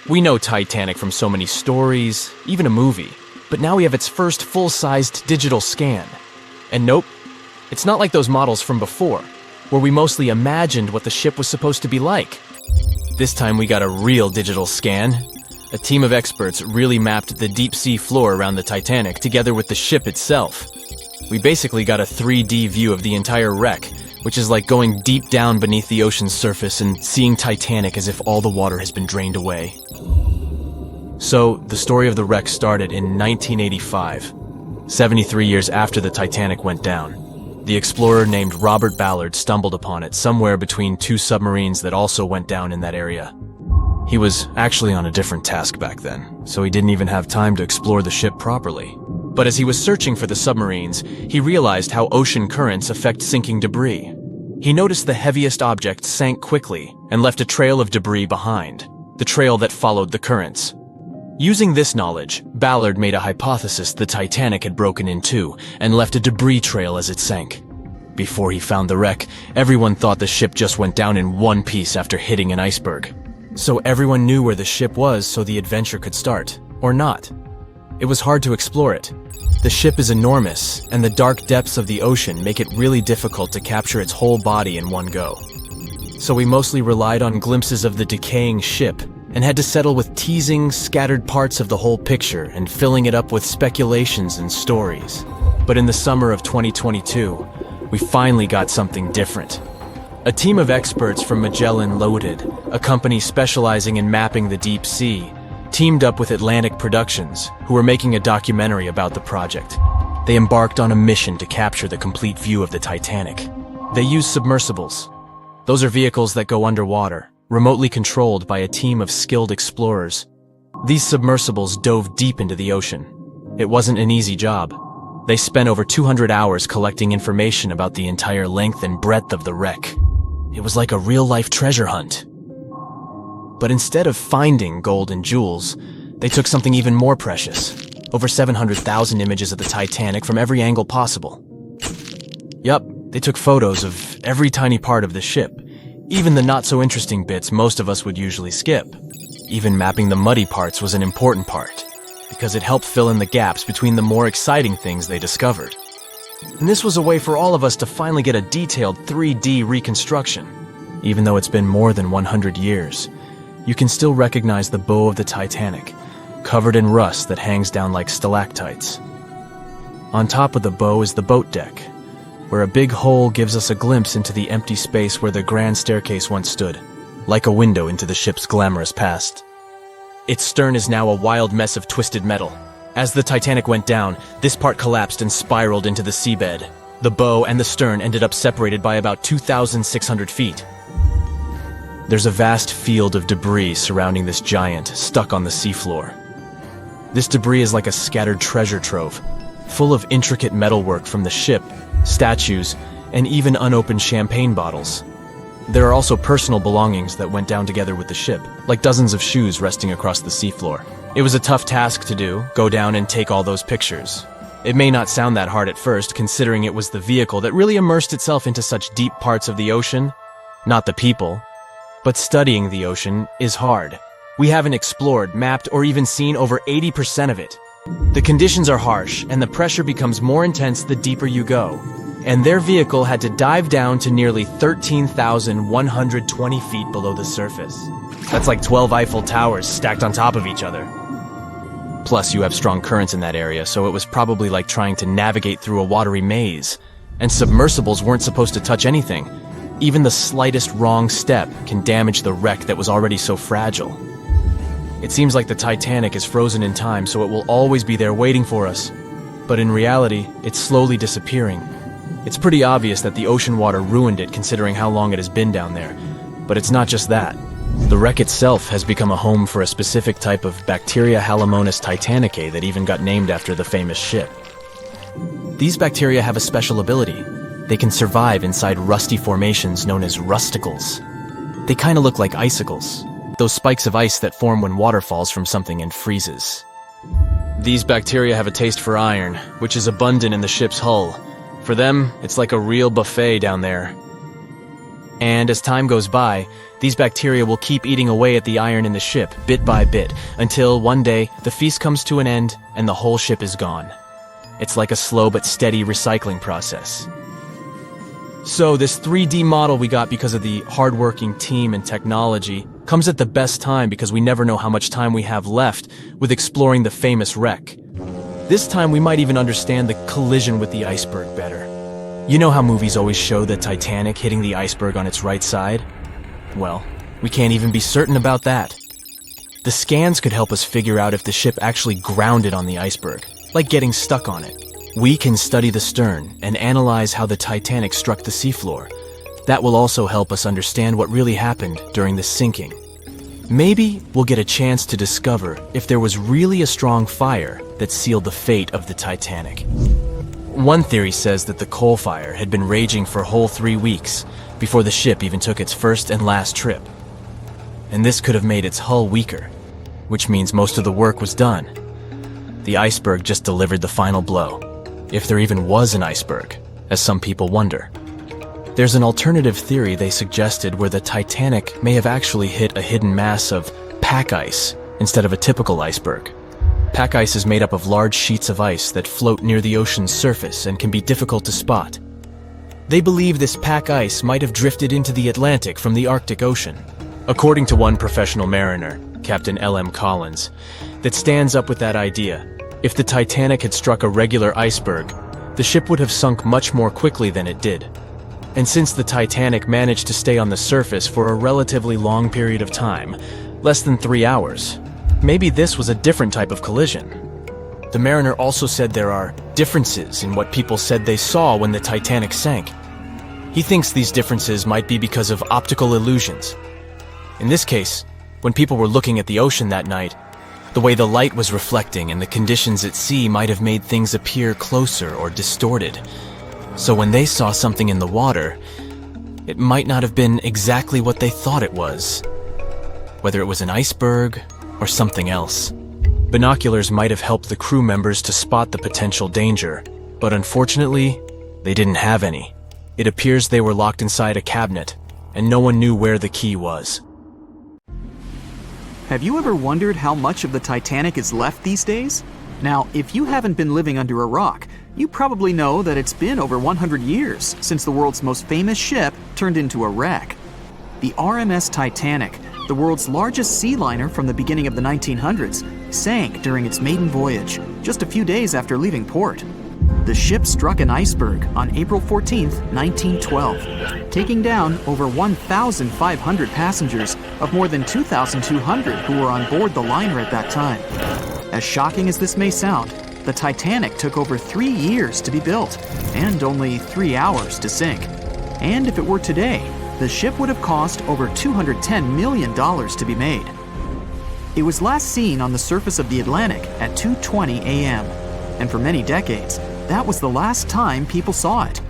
We know Titanic from so many stories, even a movie, but now we have its first full-sized digital scan. And nope, it's not like those models from before, where we mostly imagined what the ship was supposed to be like. This time we got a real digital scan. A team of experts really mapped the deep-sea floor around the Titanic together with the ship itself. We basically got a 3D view of the entire wreck, which is like going deep down beneath the ocean's surface and seeing Titanic as if all the water has been drained away. So, the story of the wreck started in 1985, 73 years after the Titanic went down. The explorer named Robert Ballard stumbled upon it somewhere between two submarines that also went down in that area. He was actually on a different task back then, so he didn't even have time to explore the ship properly. But as he was searching for the submarines, he realized how ocean currents affect sinking debris. He noticed the heaviest object sank quickly and left a trail of debris behind, the trail that followed the currents. Using this knowledge, Ballard made a hypothesis the Titanic had broken in two and left a debris trail as it sank. Before he found the wreck, everyone thought the ship just went down in one piece after hitting an iceberg. So everyone knew where the ship was so the adventure could start, or not. It was hard to explore it. The ship is enormous, and the dark depths of the ocean make it really difficult to capture its whole body in one go. So we mostly relied on glimpses of the decaying ship, and had to settle with teasing scattered parts of the whole picture and filling it up with speculations and stories. But in the summer of 2022, we finally got something different. A team of experts from Magellan Loaded, a company specializing in mapping the deep sea, teamed up with Atlantic Productions, who were making a documentary about the project. They embarked on a mission to capture the complete view of the Titanic. They used submersibles. Those are vehicles that go underwater, remotely controlled by a team of skilled explorers. These submersibles dove deep into the ocean. It wasn't an easy job. They spent over 200 hours collecting information about the entire length and breadth of the wreck. It was like a real-life treasure hunt. But instead of finding gold and jewels, they took something even more precious. Over 700,000 images of the Titanic from every angle possible. Yup, they took photos of every tiny part of the ship, even the not-so-interesting bits most of us would usually skip. Even mapping the muddy parts was an important part, because it helped fill in the gaps between the more exciting things they discovered. And this was a way for all of us to finally get a detailed 3D reconstruction. Even though it's been more than 100 years, you can still recognize the bow of the Titanic, covered in rust that hangs down like stalactites. On top of the bow is the boat deck, where a big hole gives us a glimpse into the empty space where the grand staircase once stood, like a window into the ship's glamorous past. Its stern is now a wild mess of twisted metal. As the Titanic went down, this part collapsed and spiraled into the seabed. The bow and the stern ended up separated by about 2,600 feet. There's a vast field of debris surrounding this giant, stuck on the seafloor. This debris is like a scattered treasure trove, full of intricate metalwork from the ship, statues, and even unopened champagne bottles. There are also personal belongings that went down together with the ship, like dozens of shoes resting across the seafloor. It was a tough task to do, go down and take all those pictures. It may not sound that hard at first, considering it was the vehicle that really immersed itself into such deep parts of the ocean, not the people. But studying the ocean is hard. We haven't explored, mapped, or even seen over 80% of it. The conditions are harsh, and the pressure becomes more intense the deeper you go. And their vehicle had to dive down to nearly 13,120 feet below the surface. That's like 12 Eiffel Towers stacked on top of each other. Plus, you have strong currents in that area, so it was probably like trying to navigate through a watery maze. And submersibles weren't supposed to touch anything. Even the slightest wrong step can damage the wreck that was already so fragile. It seems like the Titanic is frozen in time, so it will always be there waiting for us. But in reality, it's slowly disappearing. It's pretty obvious that the ocean water ruined it considering how long it has been down there. But it's not just that. The wreck itself has become a home for a specific type of Bacteria Halomonas titanicae that even got named after the famous ship. These bacteria have a special ability. They can survive inside rusty formations known as rusticles. They kind of look like icicles, those spikes of ice that form when water falls from something and freezes. These bacteria have a taste for iron, which is abundant in the ship's hull. For them, it's like a real buffet down there. And as time goes by, These bacteria will keep eating away at the iron in the ship, bit by bit, until one day the feast comes to an end and the whole ship is gone. It's like a slow but steady recycling process. So this 3D model we got because of the hardworking team and technology comes at the best time because we never know how much time we have left with exploring the famous wreck. This time we might even understand the collision with the iceberg better. You know how movies always show the Titanic hitting the iceberg on its right side? Well, we can't even be certain about that. The scans could help us figure out if the ship actually grounded on the iceberg, like getting stuck on it. We can study the stern and analyze how the Titanic struck the seafloor. That will also help us understand what really happened during the sinking. Maybe we'll get a chance to discover if there was really a strong fire that sealed the fate of the Titanic. One theory says that the coal fire had been raging for a whole 3 weeks before the ship even took its first and last trip. And this could have made its hull weaker, which means most of the work was done. The iceberg just delivered the final blow, if there even was an iceberg, as some people wonder. There's an alternative theory they suggested where the Titanic may have actually hit a hidden mass of pack ice instead of a typical iceberg. Pack ice is made up of large sheets of ice that float near the ocean's surface and can be difficult to spot. They believe this pack ice might have drifted into the Atlantic from the Arctic Ocean. According to one professional mariner, Captain L.M. Collins, that stands up with that idea. If the Titanic had struck a regular iceberg, the ship would have sunk much more quickly than it did. And since the Titanic managed to stay on the surface for a relatively long period of time, less than 3 hours, maybe this was a different type of collision. The mariner also said there are differences in what people said they saw when the Titanic sank. He thinks these differences might be because of optical illusions. In this case, when people were looking at the ocean that night, the way the light was reflecting and the conditions at sea might have made things appear closer or distorted. So when they saw something in the water, it might not have been exactly what they thought it was. Whether it was an iceberg or something else. Binoculars might have helped the crew members to spot the potential danger, but unfortunately, they didn't have any. It appears they were locked inside a cabinet, and no one knew where the key was. Have you ever wondered how much of the Titanic is left these days? Now, if you haven't been living under a rock, you probably know that it's been over 100 years since the world's most famous ship turned into a wreck. The RMS Titanic, the world's largest sea liner from the beginning of the 1900s, sank during its maiden voyage, just a few days after leaving port. The ship struck an iceberg on April 14, 1912, taking down over 1,500 passengers of more than 2,200 who were on board the liner at that time. As shocking as this may sound, the Titanic took over 3 years to be built and only 3 hours to sink. And if it were today, the ship would have cost over $210 million to be made. It was last seen on the surface of the Atlantic at 2:20 a.m., and for many decades, that was the last time people saw it.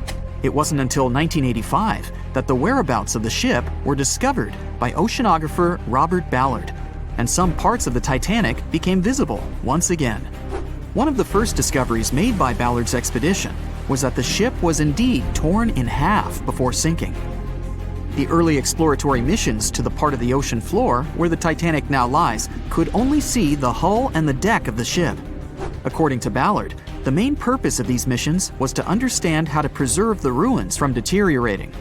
It wasn't until 1985 that the whereabouts of the ship were discovered by oceanographer Robert Ballard, and some parts of the Titanic became visible once again. One of the first discoveries made by Ballard's expedition was that the ship was indeed torn in half before sinking. The early exploratory missions to the part of the ocean floor where the Titanic now lies could only see the hull and the deck of the ship. According to Ballard, the main purpose of these missions was to understand how to preserve the ruins from deteriorating.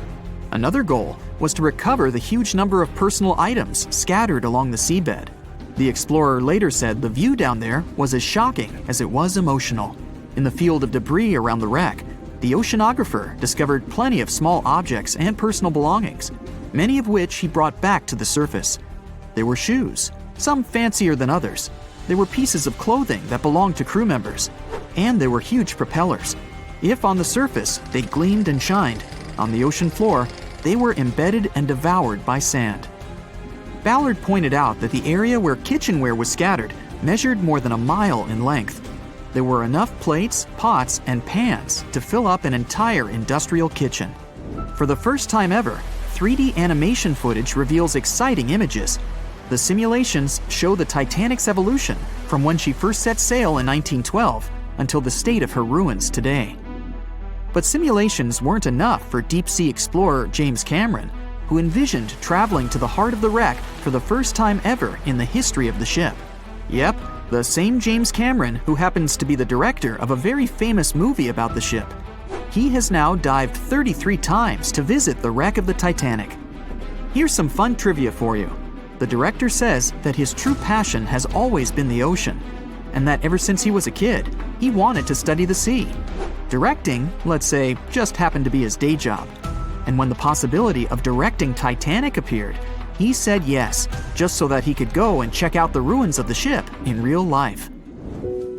Another goal was to recover the huge number of personal items scattered along the seabed. The explorer later said the view down there was as shocking as it was emotional. In the field of debris around the wreck, the oceanographer discovered plenty of small objects and personal belongings, many of which he brought back to the surface. There were shoes, some fancier than others. There were pieces of clothing that belonged to crew members, and there were huge propellers. If on the surface they gleamed and shined, on the ocean floor they were embedded and devoured by sand. Ballard pointed out that the area where kitchenware was scattered measured more than a mile in length. There were enough plates, pots, and pans to fill up an entire industrial kitchen. For the first time ever, 3D animation footage reveals exciting images. The simulations show the Titanic's evolution from when she first set sail in 1912 until the state of her ruins today. But simulations weren't enough for deep-sea explorer James Cameron. who envisioned traveling to the heart of the wreck for the first time ever in the history of the ship. Yep, the same James Cameron who happens to be the director of a very famous movie about the ship. He has now dived 33 times to visit the wreck of the Titanic. Here's some fun trivia for you. The director says that his true passion has always been the ocean, and that ever since he was a kid, he wanted to study the sea. Directing, let's say, just happened to be his day job. And when the possibility of directing Titanic appeared, he said yes, just so that he could go and check out the ruins of the ship in real life.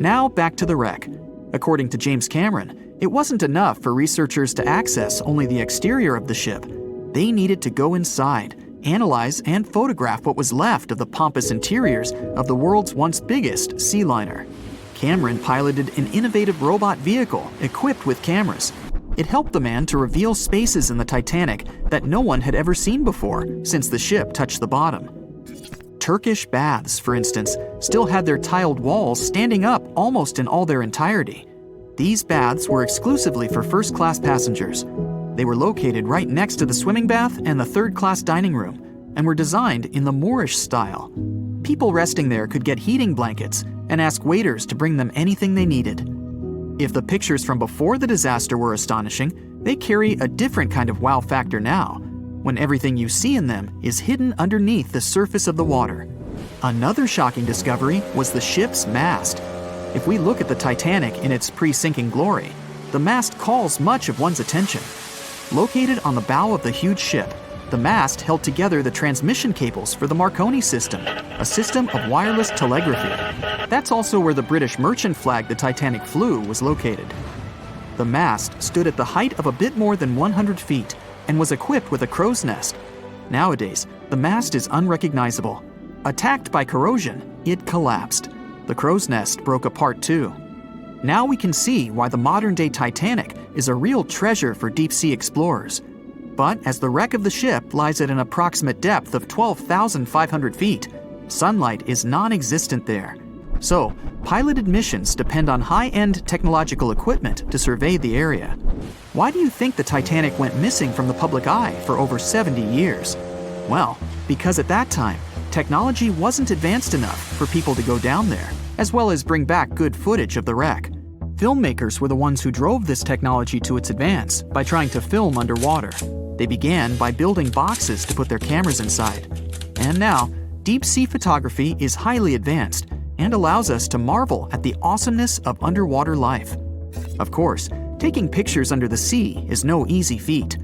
Now back to the wreck. According to James Cameron, it wasn't enough for researchers to access only the exterior of the ship. They needed to go inside, analyze and photograph what was left of the pompous interiors of the world's once biggest sea liner. Cameron piloted an innovative robot vehicle equipped with cameras. It helped the man to reveal spaces in the Titanic that no one had ever seen before since the ship touched the bottom. Turkish baths, for instance, still had their tiled walls standing up almost in all their entirety. These baths were exclusively for first-class passengers. They were located right next to the swimming bath and the third-class dining room, and were designed in the Moorish style. People resting there could get heating blankets and ask waiters to bring them anything they needed. If the pictures from before the disaster were astonishing, they carry a different kind of wow factor now, when everything you see in them is hidden underneath the surface of the water. Another shocking discovery was the ship's mast. If we look at the Titanic in its pre-sinking glory, the mast calls much of one's attention. Located on the bow of the huge ship, the mast held together the transmission cables for the Marconi system, a system of wireless telegraphy. That's also where the British merchant flag the Titanic flew was located. The mast stood at the height of a bit more than 100 feet and was equipped with a crow's nest. Nowadays, the mast is unrecognizable. Attacked by corrosion, it collapsed. The crow's nest broke apart too. Now we can see why the modern-day Titanic is a real treasure for deep-sea explorers. But as the wreck of the ship lies at an approximate depth of 12,500 feet, sunlight is non-existent there. So, piloted missions depend on high-end technological equipment to survey the area. Why do you think the Titanic went missing from the public eye for over 70 years? Well, because at that time, technology wasn't advanced enough for people to go down there, as well as bring back good footage of the wreck. Filmmakers were the ones who drove this technology to its advance by trying to film underwater. They began by building boxes to put their cameras inside. And now, deep-sea photography is highly advanced and allows us to marvel at the awesomeness of underwater life. Of course, taking pictures under the sea is no easy feat.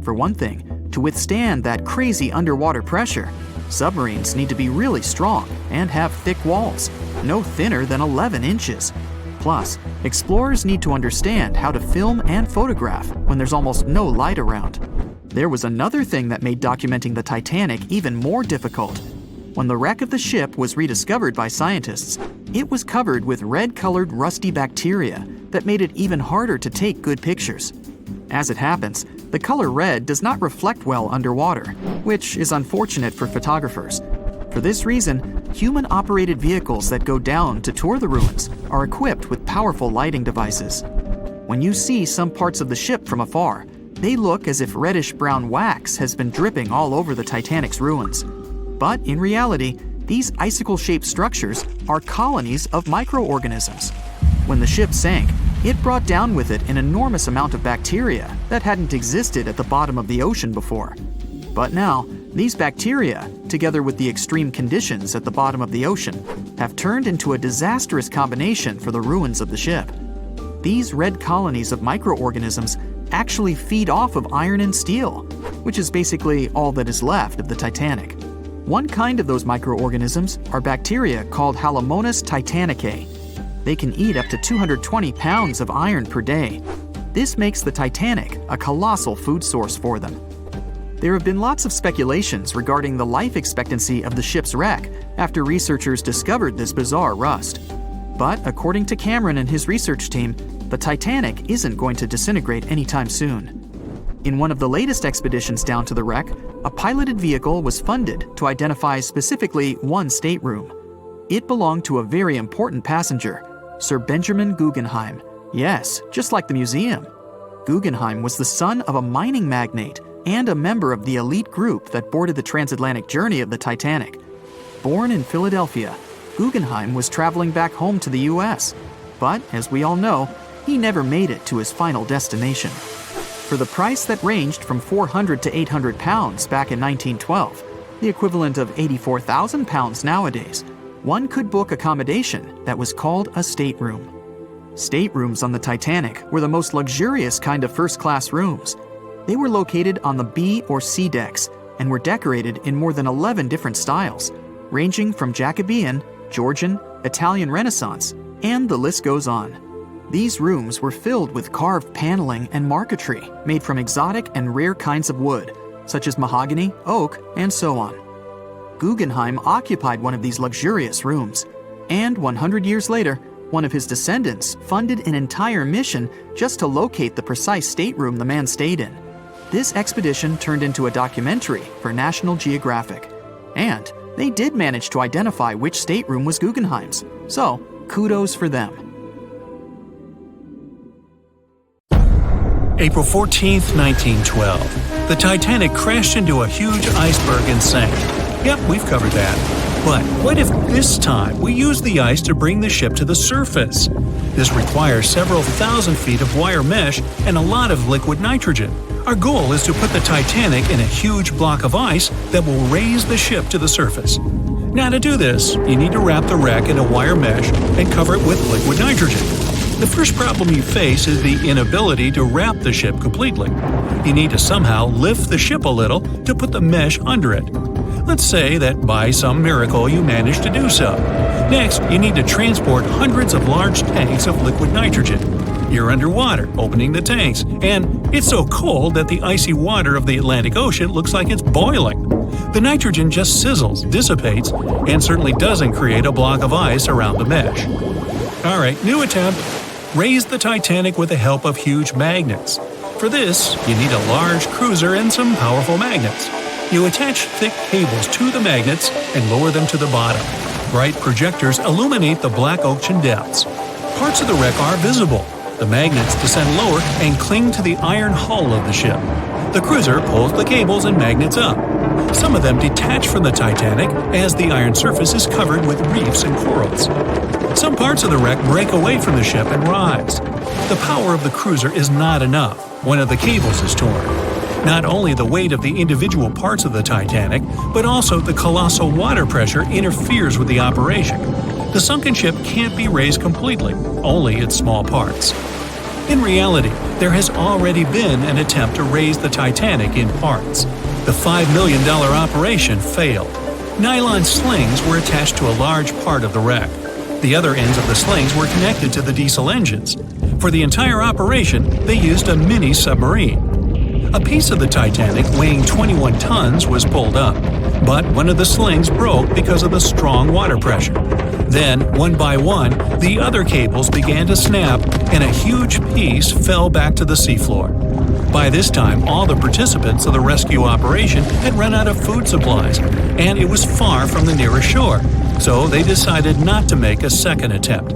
For one thing, to withstand that crazy underwater pressure, submarines need to be really strong and have thick walls, no thinner than 11 inches. Plus, explorers need to understand how to film and photograph when there's almost no light around. There was another thing that made documenting the Titanic even more difficult. When the wreck of the ship was rediscovered by scientists, it was covered with red-colored rusty bacteria that made it even harder to take good pictures. As it happens, the color red does not reflect well underwater, which is unfortunate for photographers. For this reason, human-operated vehicles that go down to tour the ruins are equipped with powerful lighting devices. When you see some parts of the ship from afar, they look as if reddish-brown wax has been dripping all over the Titanic's ruins. But in reality, these icicle-shaped structures are colonies of microorganisms. When the ship sank, it brought down with it an enormous amount of bacteria that hadn't existed at the bottom of the ocean before. But now, these bacteria, together with the extreme conditions at the bottom of the ocean, have turned into a disastrous combination for the ruins of the ship. These red colonies of microorganisms actually feed off of iron and steel, which is basically all that is left of the Titanic. One kind of those microorganisms are bacteria called Halomonas titanicae. They can eat up to 220 pounds of iron per day. This makes the Titanic a colossal food source for them. There have been lots of speculations regarding the life expectancy of the ship's wreck after researchers discovered this bizarre rust. But according to Cameron and his research team, the Titanic isn't going to disintegrate anytime soon. In one of the latest expeditions down to the wreck, a piloted vehicle was funded to identify specifically one stateroom. It belonged to a very important passenger, Sir Benjamin Guggenheim. Yes, just like the museum. Guggenheim was the son of a mining magnate and a member of the elite group that boarded the transatlantic journey of the Titanic. Born in Philadelphia, Guggenheim was traveling back home to the U.S., but as we all know, he never made it to his final destination. For the price that ranged from 400 to 800 pounds back in 1912, the equivalent of 84,000 pounds nowadays, one could book accommodation that was called a stateroom. Staterooms on the Titanic were the most luxurious kind of first-class rooms. They were located on the B or C decks and were decorated in more than 11 different styles, ranging from Jacobean, Georgian, Italian Renaissance, and the list goes on. These rooms were filled with carved paneling and marquetry made from exotic and rare kinds of wood, such as mahogany, oak, and so on. Guggenheim occupied one of these luxurious rooms, and 100 years later, one of his descendants funded an entire mission just to locate the precise stateroom the man stayed in. This expedition turned into a documentary for National Geographic, and they did manage to identify which stateroom was Guggenheim's, so kudos for them. April 14th, 1912. The Titanic crashed into a huge iceberg and sank. Yep, we've covered that. But what if this time we use the ice to bring the ship to the surface? This requires several thousand feet of wire mesh and a lot of liquid nitrogen. Our goal is to put the Titanic in a huge block of ice that will raise the ship to the surface. Now to do this, you need to wrap the wreck in a wire mesh and cover it with liquid nitrogen. The first problem you face is the inability to wrap the ship completely. You need to somehow lift the ship a little to put the mesh under it. Let's say that by some miracle you manage to do so. Next, you need to transport hundreds of large tanks of liquid nitrogen. You're underwater, opening the tanks, and it's so cold that the icy water of the Atlantic Ocean looks like it's boiling. The nitrogen just sizzles, dissipates, and certainly doesn't create a block of ice around the mesh. Alright, new attempt. Raise the Titanic with the help of huge magnets. For this, you need a large cruiser and some powerful magnets. You attach thick cables to the magnets and lower them to the bottom. Bright projectors illuminate the black ocean depths. Parts of the wreck are visible. The magnets descend lower and cling to the iron hull of the ship. The cruiser pulls the cables and magnets up. Some of them detach from the Titanic as the iron surface is covered with reefs and corals. Some parts of the wreck break away from the ship and rise. The power of the cruiser is not enough. One of the cables is torn. Not only the weight of the individual parts of the Titanic, but also the colossal water pressure interferes with the operation. The sunken ship can't be raised completely, only its small parts. In reality, there has already been an attempt to raise the Titanic in parts. The $5 million operation failed. Nylon slings were attached to a large part of the wreck. The other ends of the slings were connected to the diesel engines. For the entire operation, they used a mini submarine. A piece of the Titanic weighing 21 tons was pulled up, but one of the slings broke because of the strong water pressure. Then, one by one, the other cables began to snap, and a huge piece fell back to the seafloor. By this time, all the participants of the rescue operation had run out of food supplies, and it was far from the nearest shore, so they decided not to make a second attempt.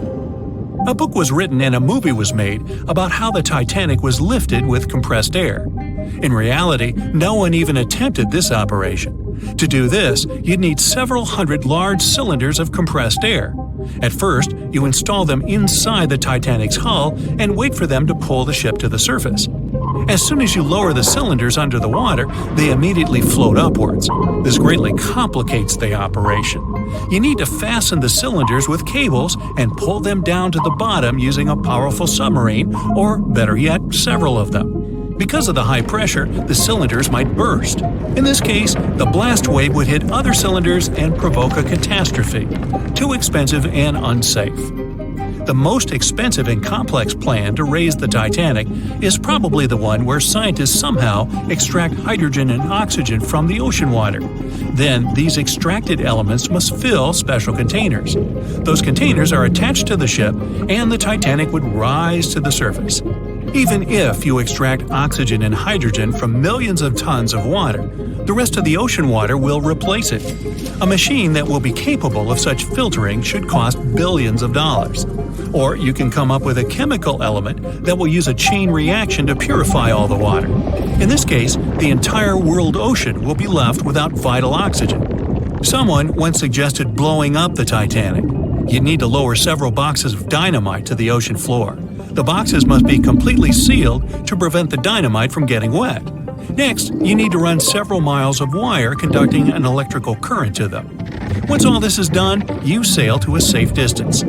A book was written and a movie was made about how the Titanic was lifted with compressed air. In reality, no one even attempted this operation. To do this, you'd need several hundred large cylinders of compressed air. At first, you install them inside the Titanic's hull and wait for them to pull the ship to the surface. As soon as you lower the cylinders under the water, they immediately float upwards. This greatly complicates the operation. You need to fasten the cylinders with cables and pull them down to the bottom using a powerful submarine, or better yet, several of them. Because of the high pressure, the cylinders might burst. In this case, the blast wave would hit other cylinders and provoke a catastrophe. Too expensive and unsafe. The most expensive and complex plan to raise the Titanic is probably the one where scientists somehow extract hydrogen and oxygen from the ocean water. Then, these extracted elements must fill special containers. Those containers are attached to the ship, and the Titanic would rise to the surface. Even if you extract oxygen and hydrogen from millions of tons of water, the rest of the ocean water will replace it. A machine that will be capable of such filtering should cost billions of dollars. Or you can come up with a chemical element that will use a chain reaction to purify all the water. In this case, the entire world ocean will be left without vital oxygen. Someone once suggested blowing up the Titanic. You'd need to lower several boxes of dynamite to the ocean floor. The boxes must be completely sealed to prevent the dynamite from getting wet. Next, you need to run several miles of wire conducting an electrical current to them. Once all this is done, you sail to a safe distance.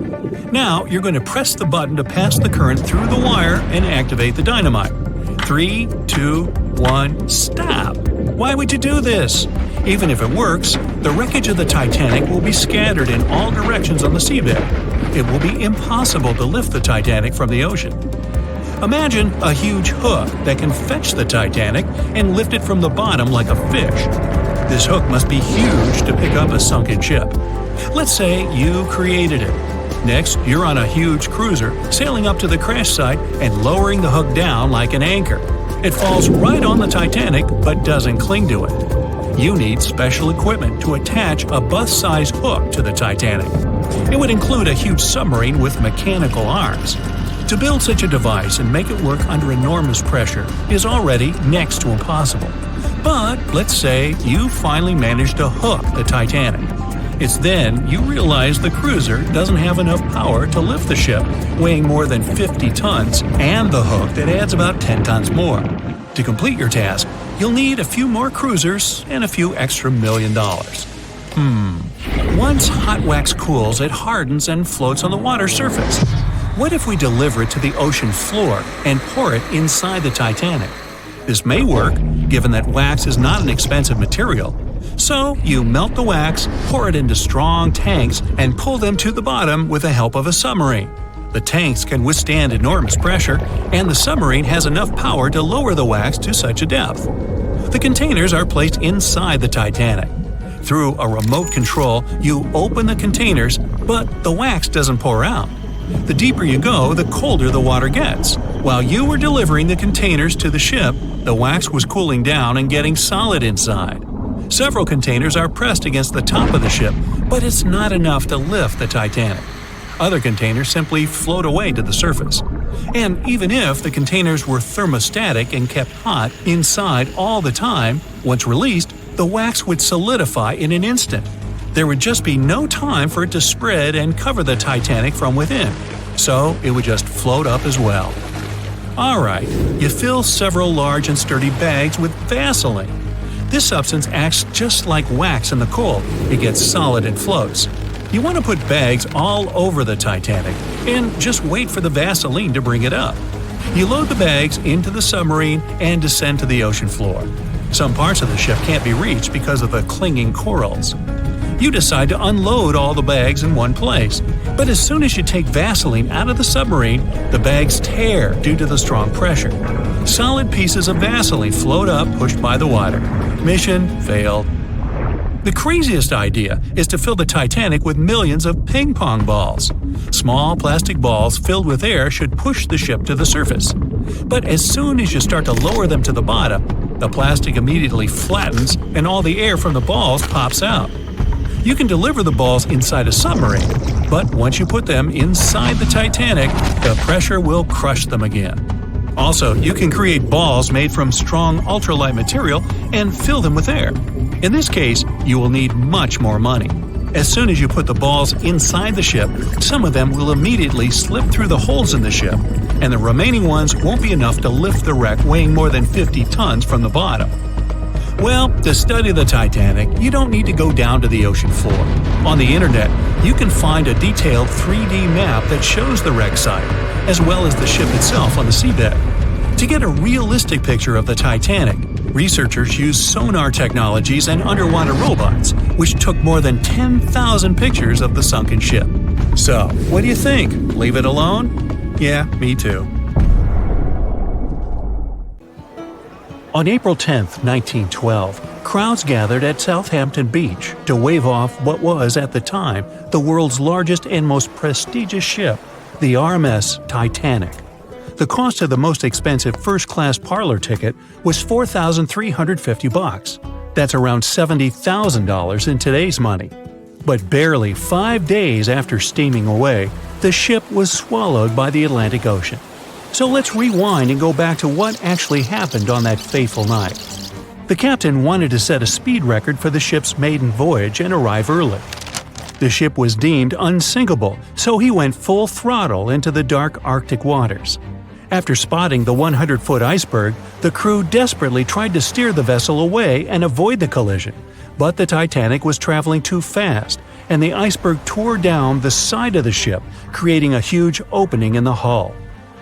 Now, you're going to press the button to pass the current through the wire and activate the dynamite. 3, 2, 1, stop! Why would you do this? Even if it works, the wreckage of the Titanic will be scattered in all directions on the seabed. It will be impossible to lift the Titanic from the ocean. Imagine a huge hook that can fetch the Titanic and lift it from the bottom like a fish. This hook must be huge to pick up a sunken ship. Let's say you created it. Next, you're on a huge cruiser, sailing up to the crash site and lowering the hook down like an anchor. It falls right on the Titanic but doesn't cling to it. You need special equipment to attach a bus-sized hook to the Titanic. It would include a huge submarine with mechanical arms. To build such a device and make it work under enormous pressure is already next to impossible. But let's say you finally managed to hook the Titanic. It's then you realize the cruiser doesn't have enough power to lift the ship, weighing more than 50 tons, and the hook that adds about 10 tons more. To complete your task, you'll need a few more cruisers and a few extra $1 million. Once hot wax cools, it hardens and floats on the water surface. What if we deliver it to the ocean floor and pour it inside the Titanic? This may work, given that wax is not an expensive material. So, you melt the wax, pour it into strong tanks, and pull them to the bottom with the help of a submarine. The tanks can withstand enormous pressure, and the submarine has enough power to lower the wax to such a depth. The containers are placed inside the Titanic. Through a remote control, you open the containers, but the wax doesn't pour out. The deeper you go, the colder the water gets. While you were delivering the containers to the ship, the wax was cooling down and getting solid inside. Several containers are pressed against the top of the ship, but it's not enough to lift the Titanic. Other containers simply float away to the surface. And even if the containers were thermostatic and kept hot inside all the time, once released, the wax would solidify in an instant. There would just be no time for it to spread and cover the Titanic from within, so it would just float up as well. Alright, you fill several large and sturdy bags with Vaseline. This substance acts just like wax in the cold. It gets solid and floats. You want to put bags all over the Titanic and just wait for the Vaseline to bring it up. You load the bags into the submarine and descend to the ocean floor. Some parts of the ship can't be reached because of the clinging corals. You decide to unload all the bags in one place, but as soon as you take Vaseline out of the submarine, the bags tear due to the strong pressure. Solid pieces of Vaseline float up, pushed by the water. Mission failed. The craziest idea is to fill the Titanic with millions of ping pong balls. Small plastic balls filled with air should push the ship to the surface. But as soon as you start to lower them to the bottom, the plastic immediately flattens and all the air from the balls pops out. You can deliver the balls inside a submarine, but once you put them inside the Titanic, the pressure will crush them again. Also, you can create balls made from strong ultralight material and fill them with air. In this case, you will need much more money. As soon as you put the balls inside the ship, some of them will immediately slip through the holes in the ship, and the remaining ones won't be enough to lift the wreck weighing more than 50 tons from the bottom. Well, to study the Titanic, you don't need to go down to the ocean floor. On the internet, you can find a detailed 3D map that shows the wreck site, as well as the ship itself on the seabed. To get a realistic picture of the Titanic, researchers used sonar technologies and underwater robots, which took more than 10,000 pictures of the sunken ship. So, what do you think? Leave it alone? Yeah, me too. On April 10, 1912, crowds gathered at Southampton Beach to wave off what was, at the time, the world's largest and most prestigious ship, the RMS Titanic. The cost of the most expensive first-class parlor ticket was $4,350. That's around $70,000 in today's money. But barely 5 days after steaming away, the ship was swallowed by the Atlantic Ocean. So let's rewind and go back to what actually happened on that fateful night. The captain wanted to set a speed record for the ship's maiden voyage and arrive early. The ship was deemed unsinkable, so he went full throttle into the dark Arctic waters. After spotting the 100-foot iceberg, the crew desperately tried to steer the vessel away and avoid the collision, but the Titanic was traveling too fast, and the iceberg tore down the side of the ship, creating a huge opening in the hull.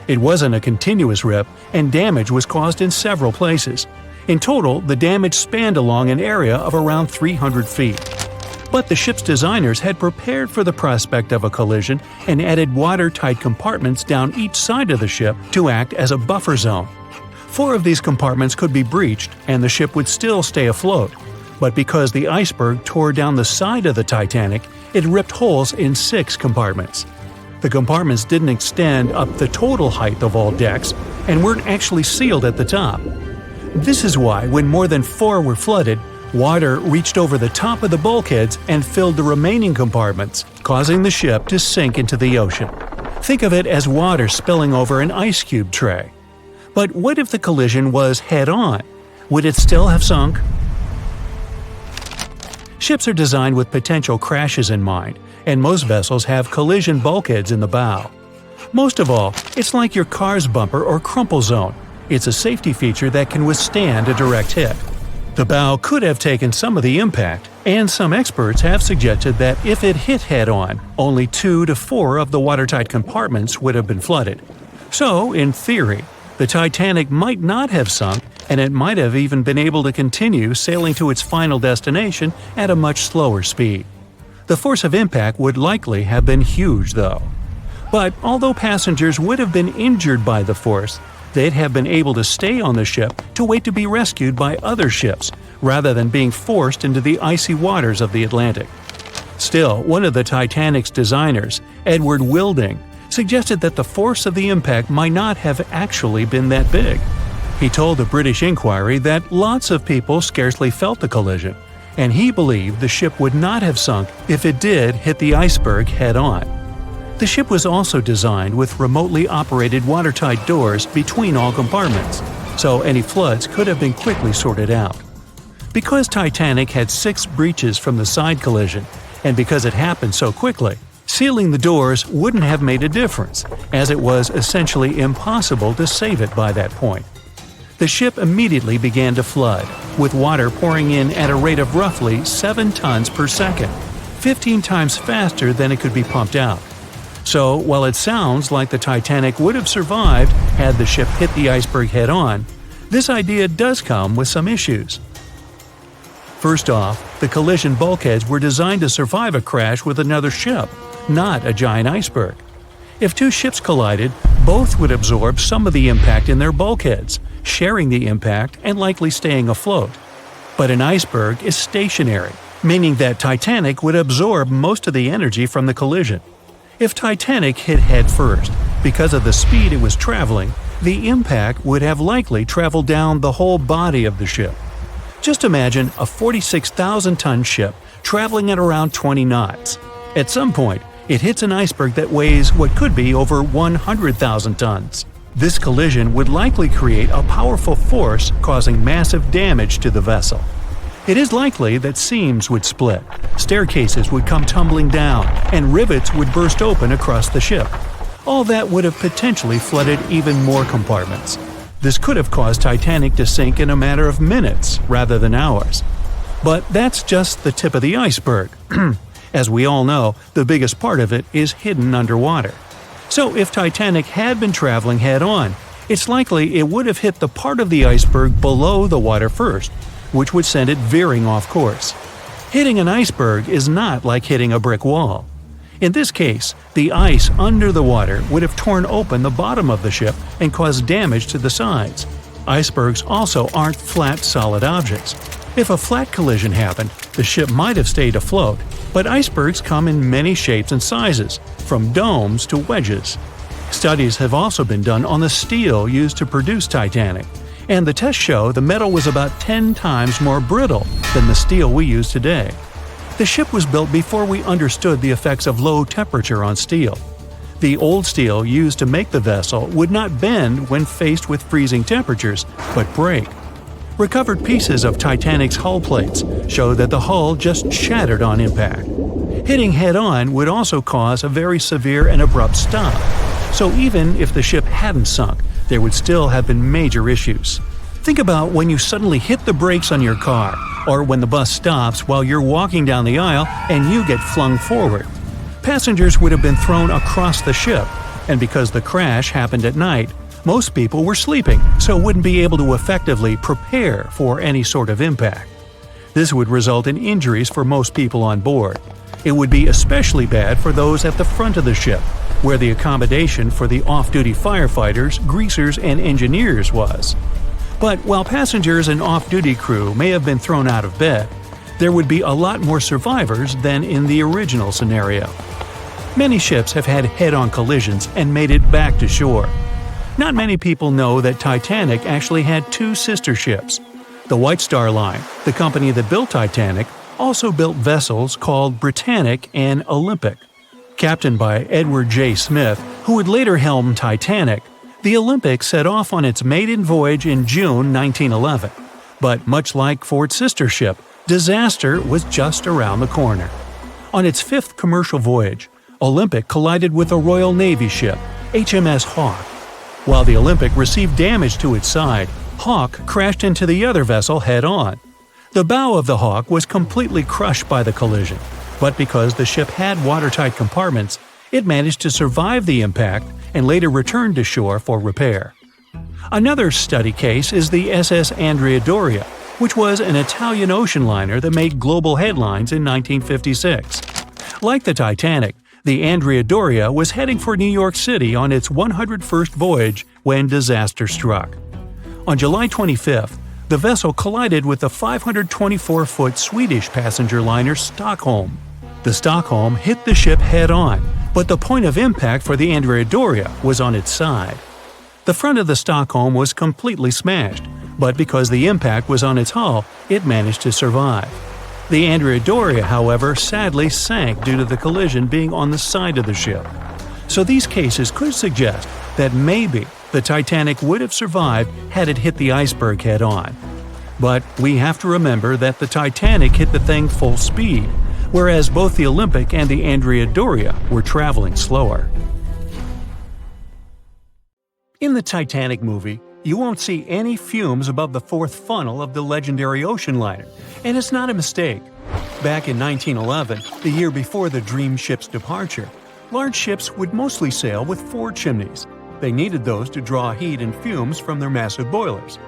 It wasn't a continuous rip, and damage was caused in several places. In total, the damage spanned along an area of around 300 feet. But the ship's designers had prepared for the prospect of a collision and added watertight compartments down each side of the ship to act as a buffer zone. 4 of these compartments could be breached and the ship would still stay afloat. But because the iceberg tore down the side of the Titanic, it ripped holes in 6 compartments. The compartments didn't extend up the total height of all decks and weren't actually sealed at the top. This is why, when more than 4 were flooded, water reached over the top of the bulkheads and filled the remaining compartments, causing the ship to sink into the ocean. Think of it as water spilling over an ice cube tray. But what if the collision was head-on? Would it still have sunk? Ships are designed with potential crashes in mind, and most vessels have collision bulkheads in the bow. Most of all, it's like your car's bumper or crumple zone. It's a safety feature that can withstand a direct hit. The bow could have taken some of the impact, and some experts have suggested that if it hit head-on, only 2 to 4 of the watertight compartments would have been flooded. So, in theory, the Titanic might not have sunk, and it might have even been able to continue sailing to its final destination at a much slower speed. The force of impact would likely have been huge, though. But although passengers would have been injured by the force, they'd have been able to stay on the ship to wait to be rescued by other ships, rather than being forced into the icy waters of the Atlantic. Still, one of the Titanic's designers, Edward Wilding, suggested that the force of the impact might not have actually been that big. He told the British Inquiry that lots of people scarcely felt the collision, and he believed the ship would not have sunk if it did hit the iceberg head-on. The ship was also designed with remotely operated watertight doors between all compartments, so any floods could have been quickly sorted out. Because Titanic had 6 breaches from the side collision, and because it happened so quickly, sealing the doors wouldn't have made a difference, as it was essentially impossible to save it by that point. The ship immediately began to flood, with water pouring in at a rate of roughly 7 tons per second, 15 times faster than it could be pumped out. So, while it sounds like the Titanic would have survived had the ship hit the iceberg head-on, this idea does come with some issues. First off, the collision bulkheads were designed to survive a crash with another ship, not a giant iceberg. If 2 ships collided, both would absorb some of the impact in their bulkheads, sharing the impact and likely staying afloat. But an iceberg is stationary, meaning that Titanic would absorb most of the energy from the collision. If Titanic hit head first, because of the speed it was traveling, the impact would have likely traveled down the whole body of the ship. Just imagine a 46,000-ton ship traveling at around 20 knots. At some point, it hits an iceberg that weighs what could be over 100,000 tons. This collision would likely create a powerful force causing massive damage to the vessel. It is likely that seams would split, staircases would come tumbling down, and rivets would burst open across the ship. All that would have potentially flooded even more compartments. This could have caused Titanic to sink in a matter of minutes rather than hours. But that's just the tip of the iceberg. As we all know, the biggest part of it is hidden underwater. So if Titanic had been traveling head-on, it's likely it would have hit the part of the iceberg below the water first, which would send it veering off course. Hitting an iceberg is not like hitting a brick wall. In this case, the ice under the water would have torn open the bottom of the ship and caused damage to the sides. Icebergs also aren't flat, solid objects. If a flat collision happened, the ship might have stayed afloat, but icebergs come in many shapes and sizes, from domes to wedges. Studies have also been done on the steel used to produce Titanic, and the tests show the metal was about 10 times more brittle than the steel we use today. The ship was built before we understood the effects of low temperature on steel. The old steel used to make the vessel would not bend when faced with freezing temperatures, but break. Recovered pieces of Titanic's hull plates show that the hull just shattered on impact. Hitting head-on would also cause a very severe and abrupt stop, so even if the ship hadn't sunk, there would still have been major issues. Think about when you suddenly hit the brakes on your car, or when the bus stops while you're walking down the aisle and you get flung forward. Passengers would have been thrown across the ship, and because the crash happened at night, most people were sleeping, so wouldn't be able to effectively prepare for any sort of impact. This would result in injuries for most people on board. It would be especially bad for those at the front of the ship, where the accommodation for the off-duty firefighters, greasers, and engineers was. But while passengers and off-duty crew may have been thrown out of bed, there would be a lot more survivors than in the original scenario. Many ships have had head-on collisions and made it back to shore. Not many people know that Titanic actually had two sister ships. The White Star Line, the company that built Titanic, also built vessels called Britannic and Olympic. Captained by Edward J. Smith, who would later helm Titanic, the Olympic set off on its maiden voyage in June 1911. But much like Ford's sister ship, disaster was just around the corner. On its fifth commercial voyage, Olympic collided with a Royal Navy ship, HMS Hawke. While the Olympic received damage to its side, Hawke crashed into the other vessel head-on. The bow of the Hawke was completely crushed by the collision, but because the ship had watertight compartments, it managed to survive the impact and later returned to shore for repair. Another study case is the SS Andrea Doria, which was an Italian ocean liner that made global headlines in 1956. Like the Titanic, the Andrea Doria was heading for New York City on its 101st voyage when disaster struck. On July 25th, the vessel collided with the 524-foot Swedish passenger liner Stockholm. The Stockholm hit the ship head-on, but the point of impact for the Andrea Doria was on its side. The front of the Stockholm was completely smashed, but because the impact was on its hull, it managed to survive. The Andrea Doria, however, sadly sank due to the collision being on the side of the ship. So these cases could suggest that maybe the Titanic would have survived had it hit the iceberg head-on. But we have to remember that the Titanic hit the thing full speed, whereas both the Olympic and the Andrea Doria were traveling slower. In the Titanic movie, you won't see any fumes above the fourth funnel of the legendary ocean liner, and it's not a mistake. Back in 1911, the year before the Dream ship's departure, large ships would mostly sail with 4 chimneys. They needed those to draw heat and fumes from their massive boilers.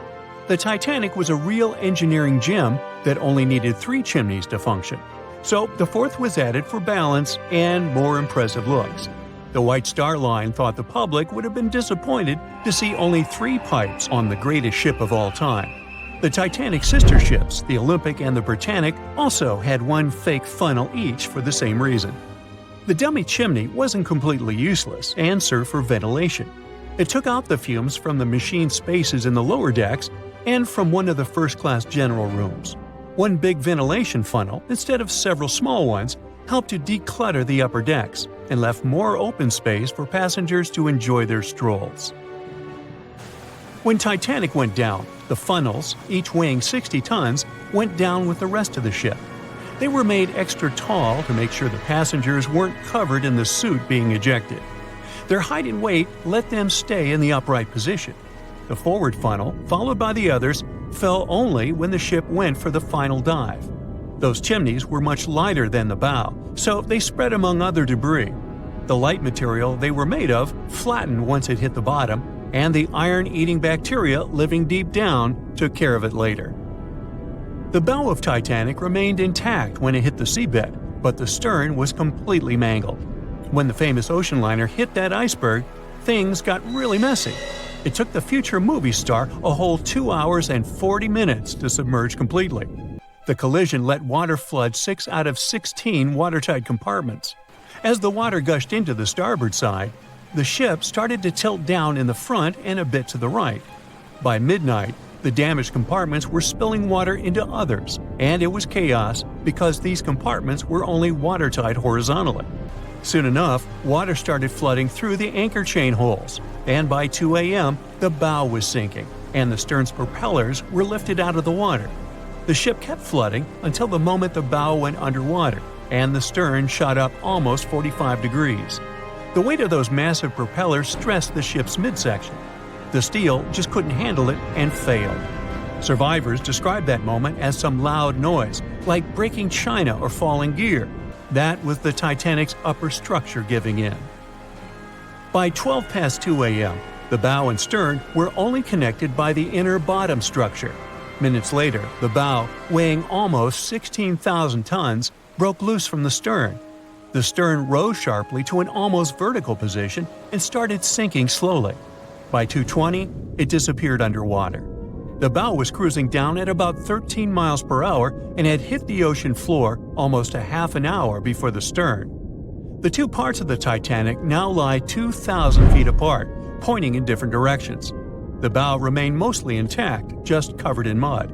The Titanic was a real engineering gem that only needed 3 chimneys to function. So the fourth was added for balance and more impressive looks. The White Star Line thought the public would have been disappointed to see only 3 pipes on the greatest ship of all time. The Titanic sister ships, the Olympic and the Britannic, also had 1 fake funnel each for the same reason. The dummy chimney wasn't completely useless and served for ventilation. It took out the fumes from the machine spaces in the lower decks and from one of the first-class general rooms. 1 big ventilation funnel, instead of several small ones, helped to declutter the upper decks and left more open space for passengers to enjoy their strolls. When Titanic went down, the funnels, each weighing 60 tons, went down with the rest of the ship. They were made extra tall to make sure the passengers weren't covered in the soot being ejected. Their height and weight let them stay in the upright position. The forward funnel, followed by the others, fell only when the ship went for the final dive. Those chimneys were much lighter than the bow, so they spread among other debris. The light material they were made of flattened once it hit the bottom, and the iron-eating bacteria living deep down took care of it later. The bow of Titanic remained intact when it hit the seabed, but the stern was completely mangled. When the famous ocean liner hit that iceberg, things got really messy. It took the future movie star a whole 2 hours and 40 minutes to submerge completely. The collision let water flood 6 out of 16 watertight compartments. As the water gushed into the starboard side, the ship started to tilt down in the front and a bit to the right. By midnight, the damaged compartments were spilling water into others, and it was chaos because these compartments were only watertight horizontally. Soon enough, water started flooding through the anchor chain holes, and by 2 a.m., the bow was sinking, and the stern's propellers were lifted out of the water. The ship kept flooding until the moment the bow went underwater, and the stern shot up almost 45 degrees. The weight of those massive propellers stressed the ship's midsection. The steel just couldn't handle it and failed. Survivors described that moment as some loud noise, like breaking china or falling gear. That was the Titanic's upper structure giving in. By 12 past 2 a.m., the bow and stern were only connected by the inner bottom structure. Minutes later, the bow, weighing almost 16,000 tons, broke loose from the stern. The stern rose sharply to an almost vertical position and started sinking slowly. By 2:20, it disappeared underwater. The bow was cruising down at about 13 miles per hour and had hit the ocean floor almost a half an hour before the stern. The two parts of the Titanic now lie 2,000 feet apart, pointing in different directions. The bow remained mostly intact, just covered in mud.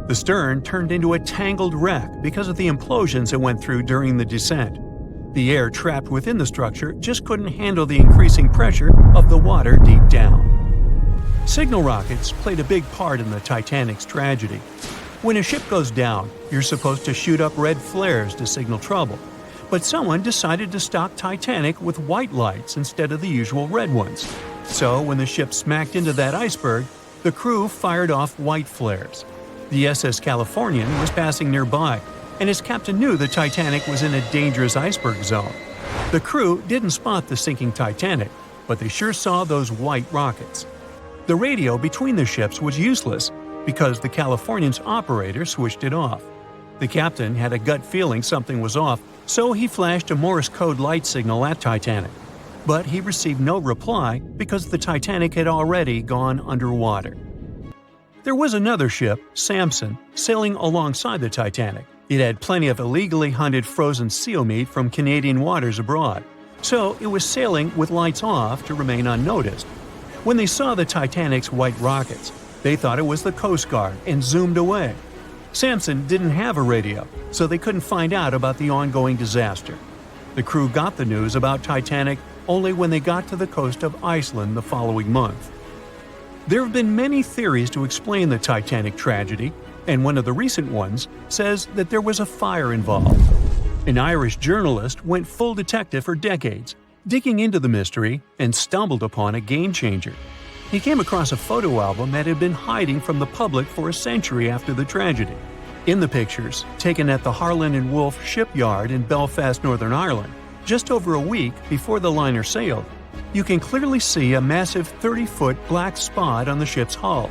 The stern turned into a tangled wreck because of the implosions it went through during the descent. The air trapped within the structure just couldn't handle the increasing pressure of the water deep down. Signal rockets played a big part in the Titanic's tragedy. When a ship goes down, you're supposed to shoot up red flares to signal trouble. But someone decided to stock Titanic with white lights instead of the usual red ones. So when the ship smacked into that iceberg, the crew fired off white flares. The SS Californian was passing nearby, and his captain knew the Titanic was in a dangerous iceberg zone. The crew didn't spot the sinking Titanic, but they sure saw those white rockets. The radio between the ships was useless because the Californian's operator switched it off. The captain had a gut feeling something was off, so he flashed a Morse code light signal at Titanic. But he received no reply because the Titanic had already gone underwater. There was another ship, Samson, sailing alongside the Titanic. It had plenty of illegally hunted frozen seal meat from Canadian waters abroad, so it was sailing with lights off to remain unnoticed. When they saw the Titanic's white rockets, they thought it was the Coast Guard and zoomed away. Samson didn't have a radio, so they couldn't find out about the ongoing disaster. The crew got the news about Titanic only when they got to the coast of Iceland the following month. There have been many theories to explain the Titanic tragedy, and one of the recent ones says that there was a fire involved. An Irish journalist went full detective for decades, digging into the mystery, and stumbled upon a game-changer. He came across a photo album that had been hiding from the public for a century after the tragedy. In the pictures, taken at the Harland and Wolff shipyard in Belfast, Northern Ireland, just over a week before the liner sailed, you can clearly see a massive 30-foot black spot on the ship's hull.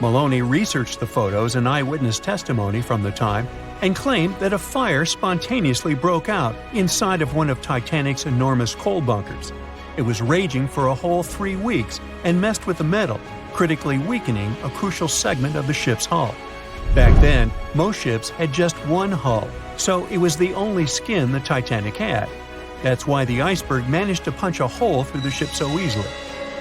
Maloney researched the photos and eyewitness testimony from the time and claimed that a fire spontaneously broke out inside of one of Titanic's enormous coal bunkers. It was raging for a whole 3 weeks and messed with the metal, critically weakening a crucial segment of the ship's hull. Back then, most ships had just one hull, so it was the only skin the Titanic had. That's why the iceberg managed to punch a hole through the ship so easily.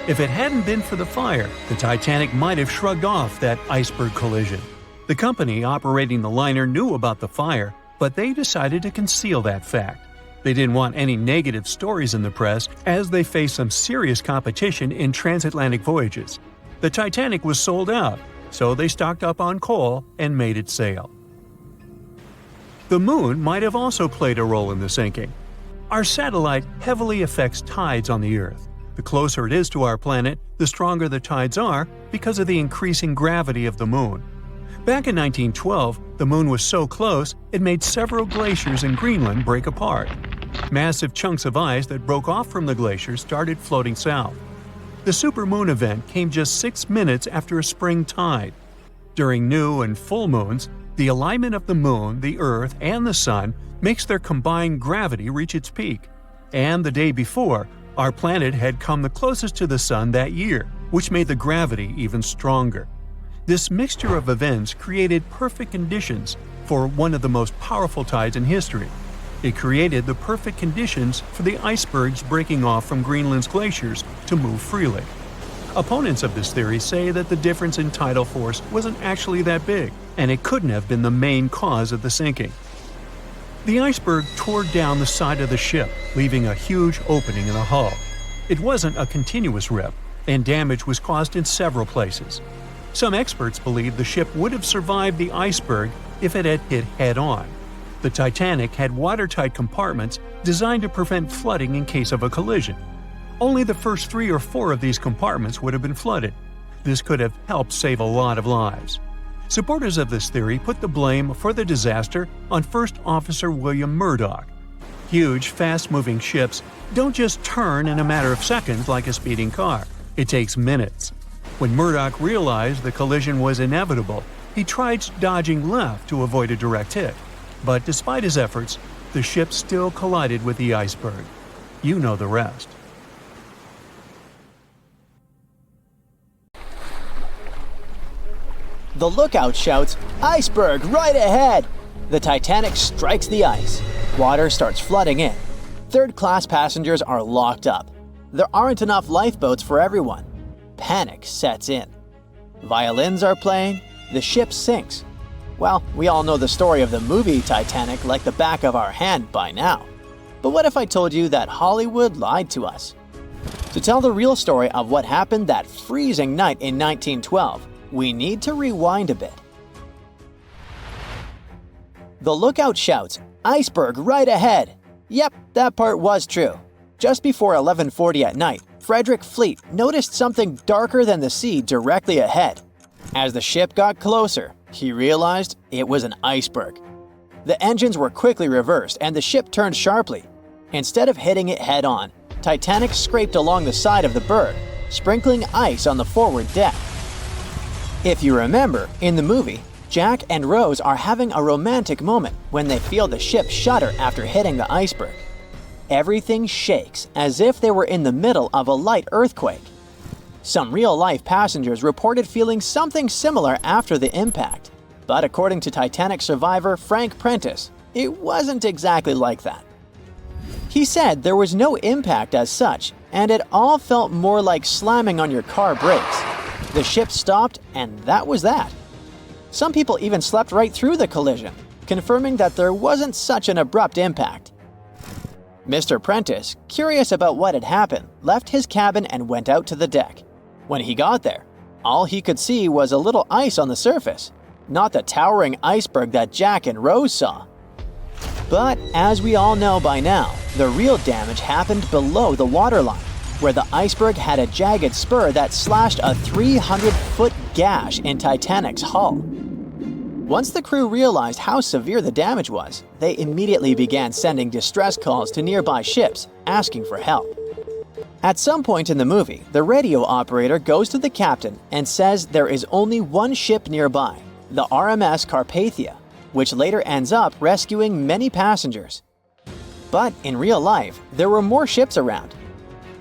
If it hadn't been for the fire, the Titanic might have shrugged off that iceberg collision. The company operating the liner knew about the fire, but they decided to conceal that fact. They didn't want any negative stories in the press as they faced some serious competition in transatlantic voyages. The Titanic was sold out, so they stocked up on coal and made it sail. The moon might have also played a role in the sinking. Our satellite heavily affects tides on the Earth. The closer it is to our planet, the stronger the tides are because of the increasing gravity of the moon. Back in 1912, the moon was so close it made several glaciers in Greenland break apart. Massive chunks of ice that broke off from the glaciers started floating south. The supermoon event came just 6 minutes after a spring tide. During new and full moons, the alignment of the moon, the Earth, and the Sun makes their combined gravity reach its peak. And the day before, our planet had come the closest to the Sun that year, which made the gravity even stronger. This mixture of events created perfect conditions for one of the most powerful tides in history. It created the perfect conditions for the icebergs breaking off from Greenland's glaciers to move freely. Opponents of this theory say that the difference in tidal force wasn't actually that big, and it couldn't have been the main cause of the sinking. The iceberg tore down the side of the ship, leaving a huge opening in the hull. It wasn't a continuous rip, and damage was caused in several places. Some experts believe the ship would have survived the iceberg if it had hit head-on. The Titanic had watertight compartments designed to prevent flooding in case of a collision. Only the first 3 or 4 of these compartments would have been flooded. This could have helped save a lot of lives. Supporters of this theory put the blame for the disaster on First Officer William Murdoch. Huge, fast-moving ships don't just turn in a matter of seconds like a speeding car. It takes minutes. When Murdoch realized the collision was inevitable, he tried dodging left to avoid a direct hit. But despite his efforts, the ship still collided with the iceberg. You know the rest. The lookout shouts, "Iceberg right ahead!" The Titanic strikes the ice. Water starts flooding in. Third-class passengers are locked up. There aren't enough lifeboats for everyone. Panic sets in. Violins are playing. The ship sinks. Well, we all know the story of the movie Titanic like the back of our hand by now. But what if I told you that Hollywood lied to us? To tell the real story of what happened that freezing night in 1912, we need to rewind a bit. The lookout shouts, "Iceberg right ahead!" Yep, that part was true. Just before 11:40 at night, Frederick Fleet noticed something darker than the sea directly ahead. As the ship got closer, he realized it was an iceberg. The engines were quickly reversed and the ship turned sharply. Instead of hitting it head-on, Titanic scraped along the side of the berg, sprinkling ice on the forward deck. If you remember, in the movie, Jack and Rose are having a romantic moment when they feel the ship shudder after hitting the iceberg. Everything shakes as if they were in the middle of a light earthquake. Some real-life passengers reported feeling something similar after the impact, but according to Titanic survivor Frank Prentice, it wasn't exactly like that. He said there was no impact as such, and it all felt more like slamming on your car brakes. The ship stopped, and that was that. Some people even slept right through the collision, confirming that there wasn't such an abrupt impact. Mr. Prentice, curious about what had happened, left his cabin and went out to the deck. When he got there, all he could see was a little ice on the surface, not the towering iceberg that Jack and Rose saw. But as we all know by now, the real damage happened below the waterline, where the iceberg had a jagged spur that slashed a 300-foot gash in Titanic's hull. Once the crew realized how severe the damage was, they immediately began sending distress calls to nearby ships, asking for help. At some point in the movie, the radio operator goes to the captain and says there is only one ship nearby, the RMS Carpathia, which later ends up rescuing many passengers. But in real life, there were more ships around.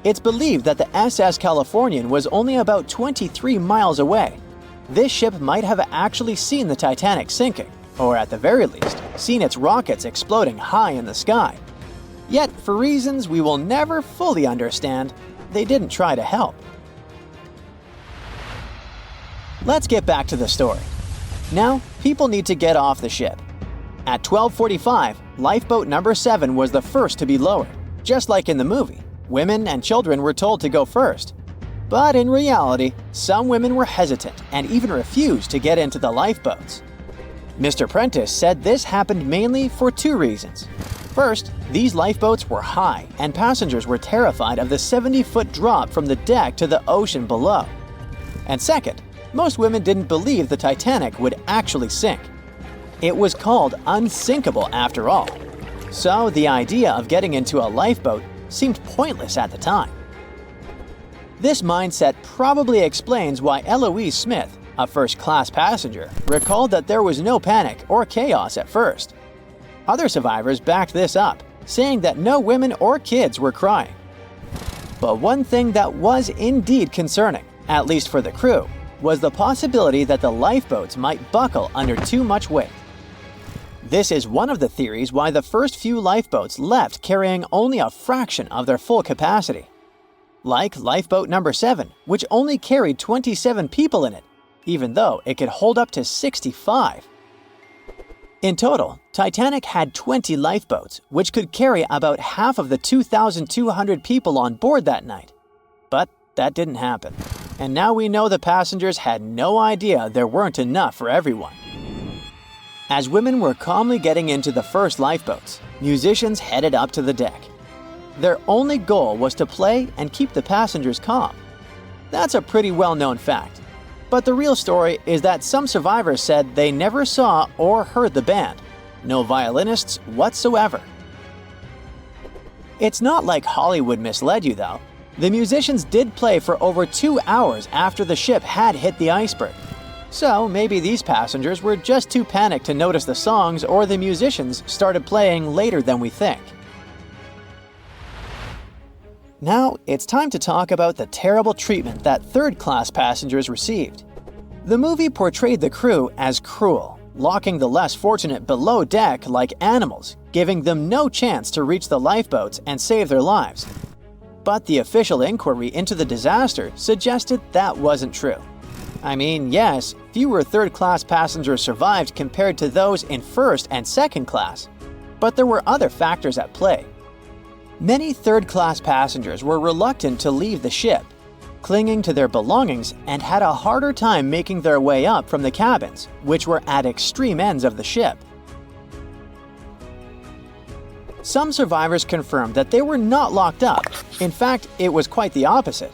It's believed that the SS Californian was only about 23 miles away. This ship might have actually seen the Titanic sinking, or at the very least, seen its rockets exploding high in the sky. Yet, for reasons we will never fully understand, they didn't try to help. Let's get back to the story. Now, people need to get off the ship. At 12:45, lifeboat number 7 was the first to be lowered. Just like in the movie, women and children were told to go first. But in reality, some women were hesitant and even refused to get into the lifeboats. Mr. Prentice said this happened mainly for 2 reasons. First, these lifeboats were high and passengers were terrified of the 70-foot drop from the deck to the ocean below. And second, most women didn't believe the Titanic would actually sink. It was called unsinkable after all. So the idea of getting into a lifeboat seemed pointless at the time. This mindset probably explains why Eloise Smith, a first-class passenger, recalled that there was no panic or chaos at first. Other survivors backed this up, saying that no women or kids were crying. But one thing that was indeed concerning, at least for the crew, was the possibility that the lifeboats might buckle under too much weight. This is one of the theories why the first few lifeboats left carrying only a fraction of their full capacity. Like lifeboat number 7, which only carried 27 people in it, even though it could hold up to 65. In total, Titanic had 20 lifeboats, which could carry about half of the 2,200 people on board that night. But that didn't happen. and now we know the passengers had no idea there weren't enough for everyone. As women were calmly getting into the first lifeboats, musicians headed up to the deck. Their only goal was to play and keep the passengers calm. That's a pretty well-known fact. But the real story is that some survivors said they never saw or heard the band. No violinists whatsoever. It's not like Hollywood misled you, though. The musicians did play for over 2 hours after the ship had hit the iceberg. So maybe these passengers were just too panicked to notice the songs, or the musicians started playing later than we think. Now, it's time to talk about the terrible treatment that third-class passengers received. The movie portrayed the crew as cruel, locking the less fortunate below deck like animals, giving them no chance to reach the lifeboats and save their lives. But the official inquiry into the disaster suggested that wasn't true. I mean, yes, fewer third-class passengers survived compared to those in first and second class, but there were other factors at play. Many third-class passengers were reluctant to leave the ship, clinging to their belongings, and had a harder time making their way up from the cabins, which were at extreme ends of the ship. Some survivors confirmed that they were not locked up. In fact, it was quite the opposite.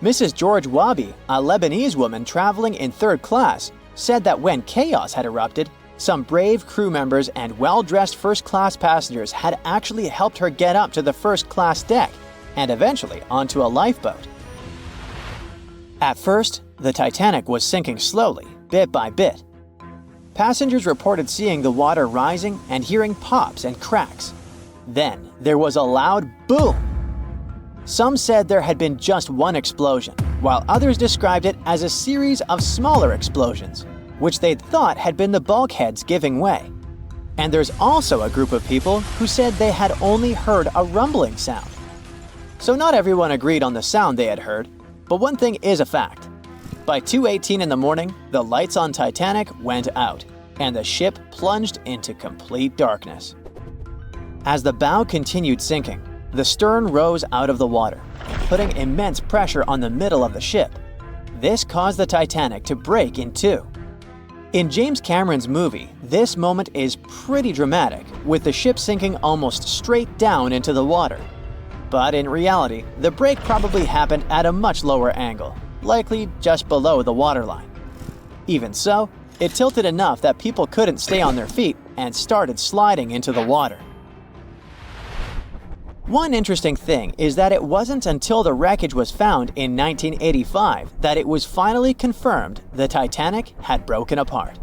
Mrs. George Wabi, a Lebanese woman traveling in third class, said that when chaos had erupted, some brave crew members and well-dressed first-class passengers had actually helped her get up to the first-class deck and eventually onto a lifeboat. At first, the Titanic was sinking slowly, bit by bit. Passengers reported seeing the water rising and hearing pops and cracks. Then, there was a loud boom. Some said there had been just one explosion, while others described it as a series of smaller explosions, which they'd thought had been the bulkheads giving way. And there's also a group of people who said they had only heard a rumbling sound. So not everyone agreed on the sound they had heard, but one thing is a fact. By 2:18 in the morning, the lights on Titanic went out, and the ship plunged into complete darkness. As the bow continued sinking, the stern rose out of the water, putting immense pressure on the middle of the ship. This caused the Titanic to break in two. In James Cameron's movie, this moment is pretty dramatic, with the ship sinking almost straight down into the water. But in reality, the break probably happened at a much lower angle, likely just below the waterline. Even so, it tilted enough that people couldn't stay on their feet and started sliding into the water. One interesting thing is that it wasn't until the wreckage was found in 1985 that it was finally confirmed the Titanic had broken apart.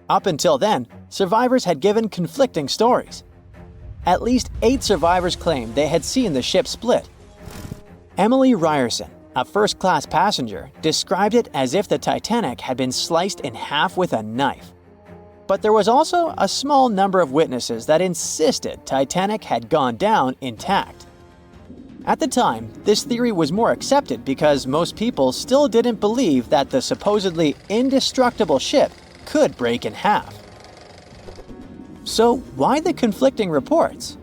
Up until then, survivors had given conflicting stories. At least 8 survivors claimed they had seen the ship split. Emily Ryerson, a first-class passenger, described it as if the Titanic had been sliced in half with a knife. But there was also a small number of witnesses that insisted Titanic had gone down intact. At the time, this theory was more accepted because most people still didn't believe that the supposedly indestructible ship could break in half. So why the conflicting reports?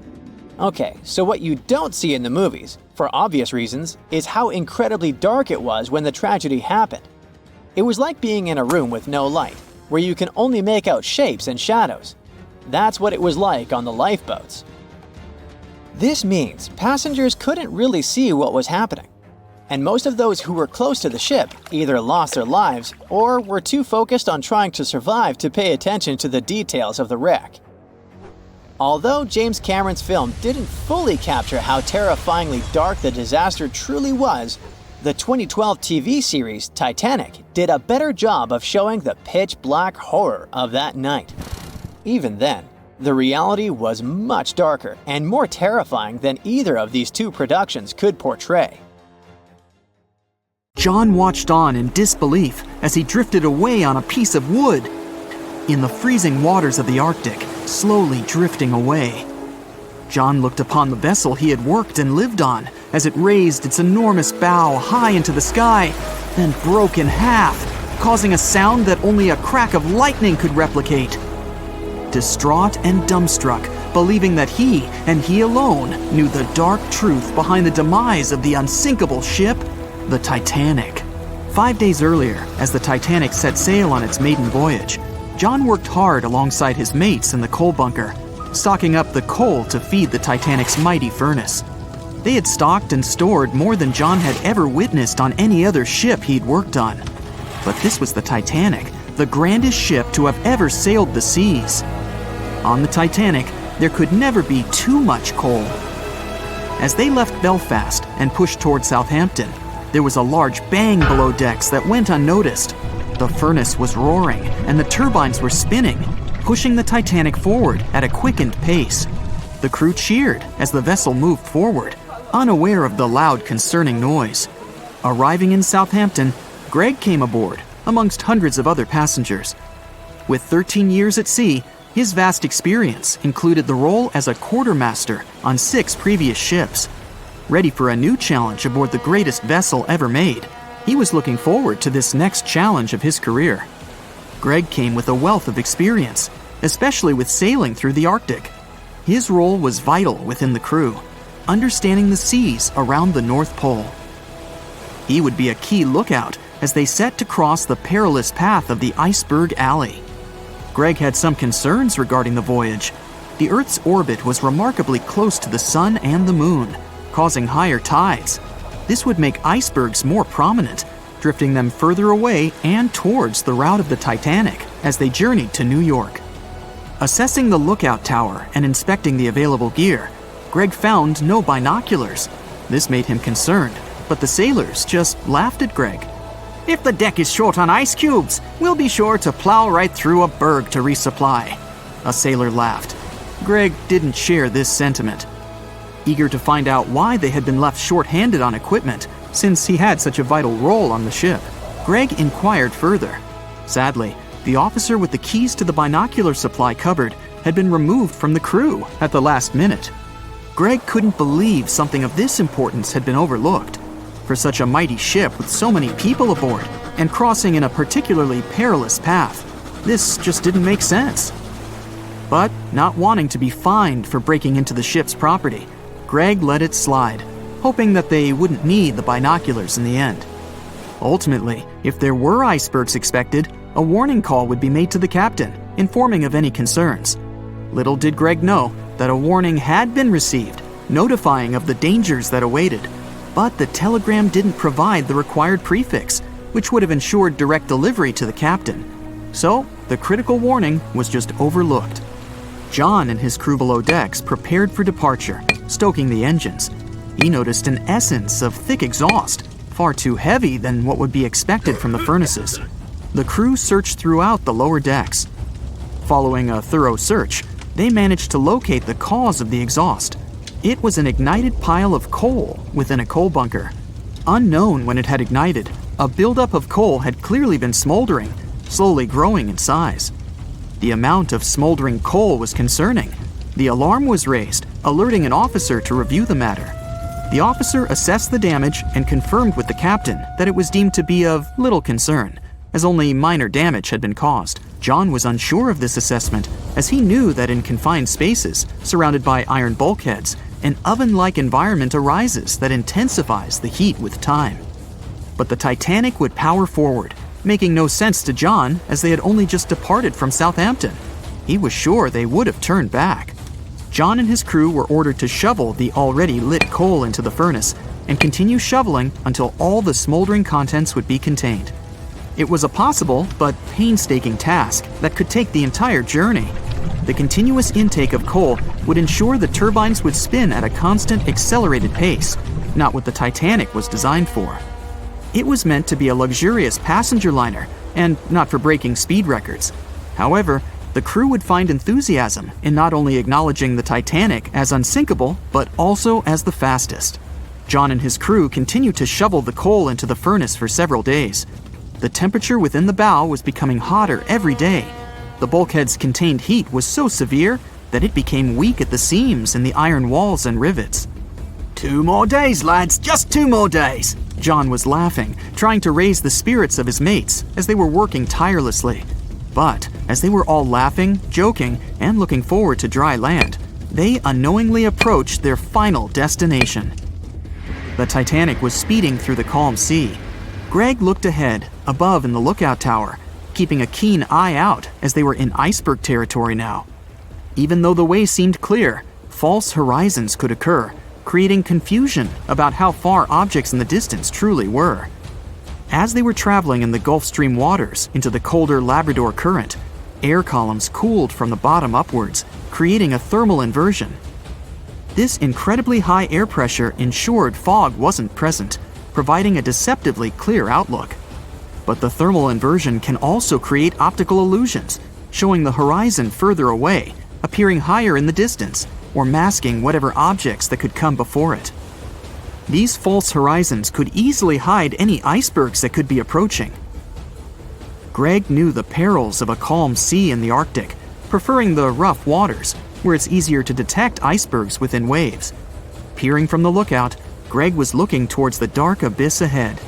Okay, so what you don't see in the movies, for obvious reasons, is how incredibly dark it was when the tragedy happened. It was like being in a room with no light, where you can only make out shapes and shadows. That's what it was like on the lifeboats. This means passengers couldn't really see what was happening, and most of those who were close to the ship either lost their lives or were too focused on trying to survive to pay attention to the details of the wreck. Although James Cameron's film didn't fully capture how terrifyingly dark the disaster truly was, the 2012 TV series Titanic did a better job of showing the pitch-black horror of that night. Even then, the reality was much darker and more terrifying than either of these two productions could portray. John watched on in disbelief as he drifted away on a piece of wood. In the freezing waters of the Arctic, slowly drifting away. John looked upon the vessel he had worked and lived on as it raised its enormous bow high into the sky, then broke in half, causing a sound that only a crack of lightning could replicate. Distraught and dumbstruck, believing that he, and he alone, knew the dark truth behind the demise of the unsinkable ship, the Titanic. 5 days earlier, as the Titanic set sail on its maiden voyage, John worked hard alongside his mates in the coal bunker, stocking up the coal to feed the Titanic's mighty furnace. They had stocked and stored more than John had ever witnessed on any other ship he'd worked on. But this was the Titanic, the grandest ship to have ever sailed the seas. On the Titanic, there could never be too much coal. As they left Belfast and pushed toward Southampton, there was a large bang below decks that went unnoticed. The furnace was roaring and the turbines were spinning, pushing the Titanic forward at a quickened pace. The crew cheered as the vessel moved forward, unaware of the loud, concerning noise. Arriving in Southampton, Greg came aboard, amongst hundreds of other passengers. With 13 years at sea, his vast experience included the role as a quartermaster on 6 previous ships. Ready for a new challenge aboard the greatest vessel ever made, he was looking forward to this next challenge of his career. Greg came with a wealth of experience, especially with sailing through the Arctic. His role was vital within the crew, understanding the seas around the North Pole. He would be a key lookout as they set to cross the perilous path of the iceberg alley. Greg had some concerns regarding the voyage. The Earth's orbit was remarkably close to the sun and the moon, causing higher tides. This would make icebergs more prominent, drifting them further away and towards the route of the Titanic as they journeyed to New York. Assessing the lookout tower and inspecting the available gear, Greg found no binoculars. This made him concerned, but the sailors just laughed at Greg. "If the deck is short on ice cubes, we'll be sure to plow right through a berg to resupply." A sailor laughed. Greg didn't share this sentiment. Eager to find out why they had been left short-handed on equipment, since he had such a vital role on the ship, Greg inquired further. Sadly, the officer with the keys to the binocular supply cupboard had been removed from the crew at the last minute. Greg couldn't believe something of this importance had been overlooked. For such a mighty ship with so many people aboard and crossing in a particularly perilous path, this just didn't make sense. But not wanting to be fined for breaking into the ship's property, Greg let it slide, hoping that they wouldn't need the binoculars in the end. Ultimately, if there were icebergs expected, a warning call would be made to the captain, informing of any concerns. Little did Greg know that a warning had been received, notifying of the dangers that awaited. But the telegram didn't provide the required prefix, which would have ensured direct delivery to the captain. So, the critical warning was just overlooked. John and his crew below decks prepared for departure, stoking the engines. He noticed an essence of thick exhaust, far too heavy than what would be expected from the furnaces. The crew searched throughout the lower decks. Following a thorough search, they managed to locate the cause of the exhaust. It was an ignited pile of coal within a coal bunker. Unknown when it had ignited, a buildup of coal had clearly been smoldering, slowly growing in size. The amount of smoldering coal was concerning. The alarm was raised, alerting an officer to review the matter. The officer assessed the damage and confirmed with the captain that it was deemed to be of little concern, as only minor damage had been caused. John was unsure of this assessment, as he knew that in confined spaces, surrounded by iron bulkheads, an oven-like environment arises that intensifies the heat with time. But the Titanic would power forward, making no sense to John as they had only just departed from Southampton. He was sure they would have turned back. John and his crew were ordered to shovel the already lit coal into the furnace and continue shoveling until all the smoldering contents would be contained. It was a possible but painstaking task that could take the entire journey. The continuous intake of coal would ensure the turbines would spin at a constant, accelerated pace, not what the Titanic was designed for. It was meant to be a luxurious passenger liner and not for breaking speed records. However, the crew would find enthusiasm in not only acknowledging the Titanic as unsinkable, but also as the fastest. John and his crew continued to shovel the coal into the furnace for several days. The temperature within the bow was becoming hotter every day. The bulkhead's contained heat was so severe that it became weak at the seams in the iron walls and rivets. 2 more days, lads, just 2 more days. John was laughing, trying to raise the spirits of his mates as they were working tirelessly. But as they were all laughing, joking, and looking forward to dry land, they unknowingly approached their final destination. The Titanic was speeding through the calm sea. Greg looked ahead, above in the lookout tower, keeping a keen eye out as they were in iceberg territory now. Even though the way seemed clear, false horizons could occur, creating confusion about how far objects in the distance truly were. As they were traveling in the Gulf Stream waters into the colder Labrador Current, air columns cooled from the bottom upwards, creating a thermal inversion. This incredibly high air pressure ensured fog wasn't present, providing a deceptively clear outlook. But the thermal inversion can also create optical illusions, showing the horizon further away, appearing higher in the distance, or masking whatever objects that could come before it. These false horizons could easily hide any icebergs that could be approaching. Greg knew the perils of a calm sea in the Arctic, preferring the rough waters, where it's easier to detect icebergs within waves. Peering from the lookout, Greg was looking towards the dark abyss ahead.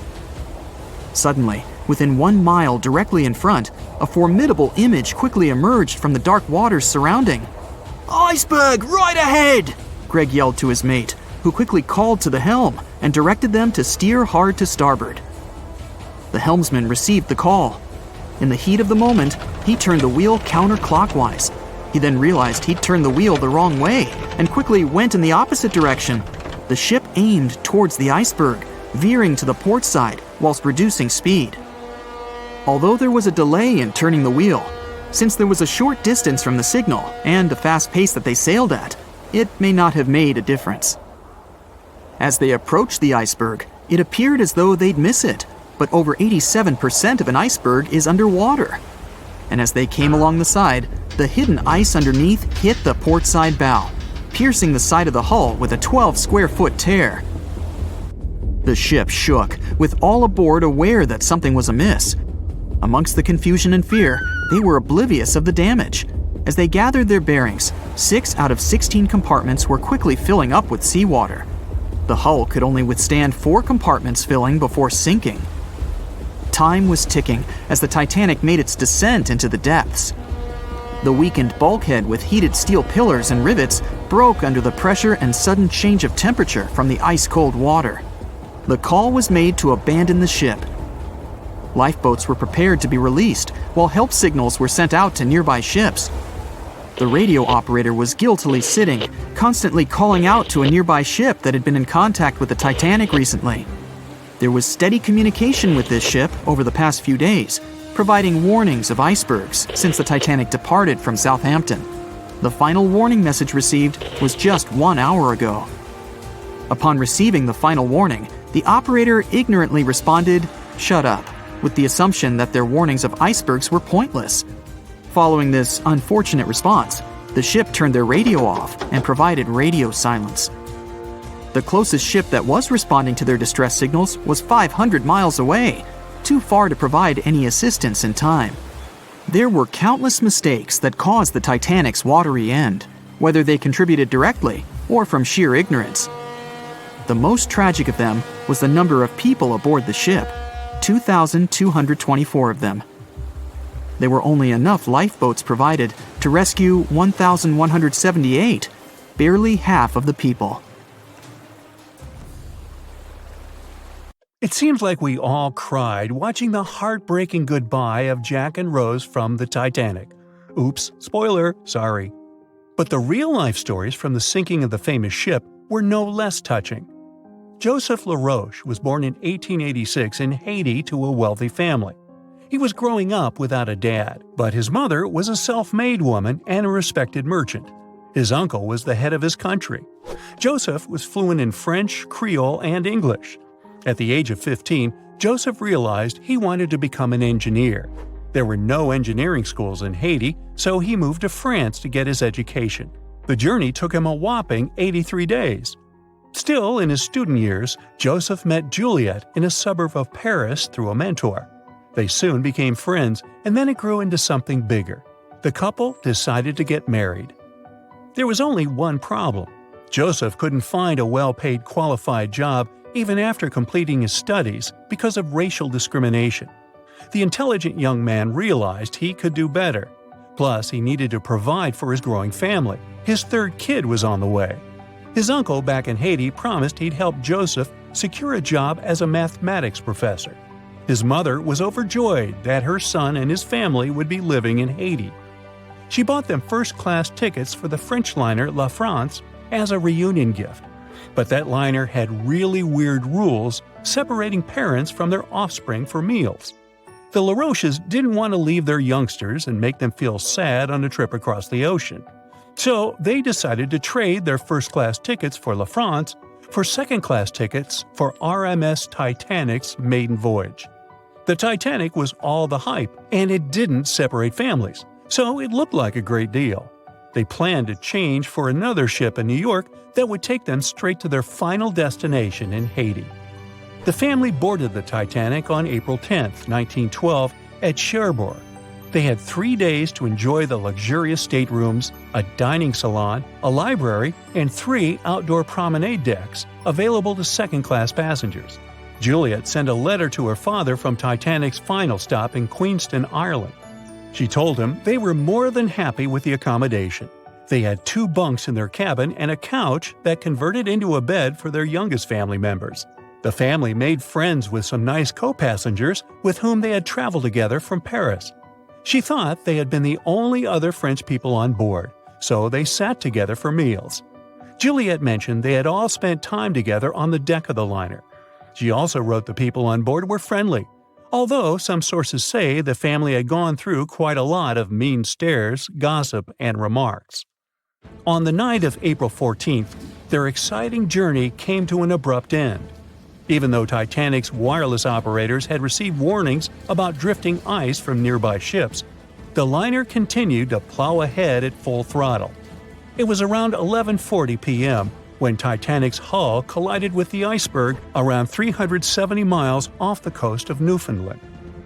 Suddenly, within 1 mile directly in front, a formidable image quickly emerged from the dark waters surrounding. "Iceberg, right ahead!" Greg yelled to his mate, who quickly called to the helm and directed them to steer hard to starboard. The helmsman received the call. In the heat of the moment, he turned the wheel counterclockwise. He then realized he'd turned the wheel the wrong way and quickly went in the opposite direction. The ship aimed towards the iceberg, veering to the port side whilst reducing speed. Although there was a delay in turning the wheel, since there was a short distance from the signal and the fast pace that they sailed at, it may not have made a difference. As they approached the iceberg, it appeared as though they'd miss it, but over 87% of an iceberg is underwater. And as they came along the side, the hidden ice underneath hit the port side bow, piercing the side of the hull with a 12-square-foot tear. The ship shook, with all aboard aware that something was amiss. Amongst the confusion and fear, they were oblivious of the damage. As they gathered their bearings, 6 out of 16 compartments were quickly filling up with seawater. The hull could only withstand 4 compartments filling before sinking. Time was ticking as the Titanic made its descent into the depths. The weakened bulkhead with heated steel pillars and rivets broke under the pressure and sudden change of temperature from the ice-cold water. The call was made to abandon the ship. Lifeboats were prepared to be released, while help signals were sent out to nearby ships. The radio operator was guiltily sitting, constantly calling out to a nearby ship that had been in contact with the Titanic recently. There was steady communication with this ship over the past few days, providing warnings of icebergs since the Titanic departed from Southampton. The final warning message received was just 1 hour ago. Upon receiving the final warning, the operator ignorantly responded, "Shut up," with the assumption that their warnings of icebergs were pointless. Following this unfortunate response, the ship turned their radio off and provided radio silence. The closest ship that was responding to their distress signals was 500 miles away, too far to provide any assistance in time. There were countless mistakes that caused the Titanic's watery end, whether they contributed directly or from sheer ignorance. The most tragic of them was the number of people aboard the ship, 2,224 of them. There were only enough lifeboats provided to rescue 1,178, barely half of the people. It seems like we all cried watching the heartbreaking goodbye of Jack and Rose from the Titanic. Oops, spoiler, sorry. But the real-life stories from the sinking of the famous ship were no less touching. Joseph LaRoche was born in 1886 in Haiti to a wealthy family. He was growing up without a dad, but his mother was a self-made woman and a respected merchant. His uncle was the head of his country. Joseph was fluent in French, Creole, and English. At the age of 15, Joseph realized he wanted to become an engineer. There were no engineering schools in Haiti, so he moved to France to get his education. The journey took him a whopping 83 days. Still, in his student years, Joseph met Juliet in a suburb of Paris through a mentor. They soon became friends, and then it grew into something bigger. The couple decided to get married. There was only one problem. Joseph couldn't find a well-paid qualified job even after completing his studies because of racial discrimination. The intelligent young man realized he could do better. Plus, he needed to provide for his growing family. His third kid was on the way. His uncle back in Haiti promised he'd help Joseph secure a job as a mathematics professor. His mother was overjoyed that her son and his family would be living in Haiti. She bought them first-class tickets for the French liner La France as a reunion gift. But that liner had really weird rules separating parents from their offspring for meals. The LaRoches didn't want to leave their youngsters and make them feel sad on a trip across the ocean. So they decided to trade their first-class tickets for La France for second-class tickets for RMS Titanic's maiden voyage. The Titanic was all the hype, and it didn't separate families, so it looked like a great deal. They planned to change for another ship in New York that would take them straight to their final destination in Haiti. The family boarded the Titanic on April 10, 1912, at Cherbourg. They had 3 days to enjoy the luxurious staterooms, a dining salon, a library, and 3 outdoor promenade decks available to second-class passengers. Juliet sent a letter to her father from Titanic's final stop in Queenston, Ireland. She told him they were more than happy with the accommodation. They had 2 bunks in their cabin and a couch that converted into a bed for their youngest family members. The family made friends with some nice co-passengers with whom they had traveled together from Paris. She thought they had been the only other French people on board, so they sat together for meals. Juliet mentioned they had all spent time together on the deck of the liner. She also wrote the people on board were friendly, although some sources say the family had gone through quite a lot of mean stares, gossip, and remarks. On the night of April 14th, their exciting journey came to an abrupt end. Even though Titanic's wireless operators had received warnings about drifting ice from nearby ships, the liner continued to plow ahead at full throttle. It was around 11:40 p.m. when Titanic's hull collided with the iceberg around 370 miles off the coast of Newfoundland.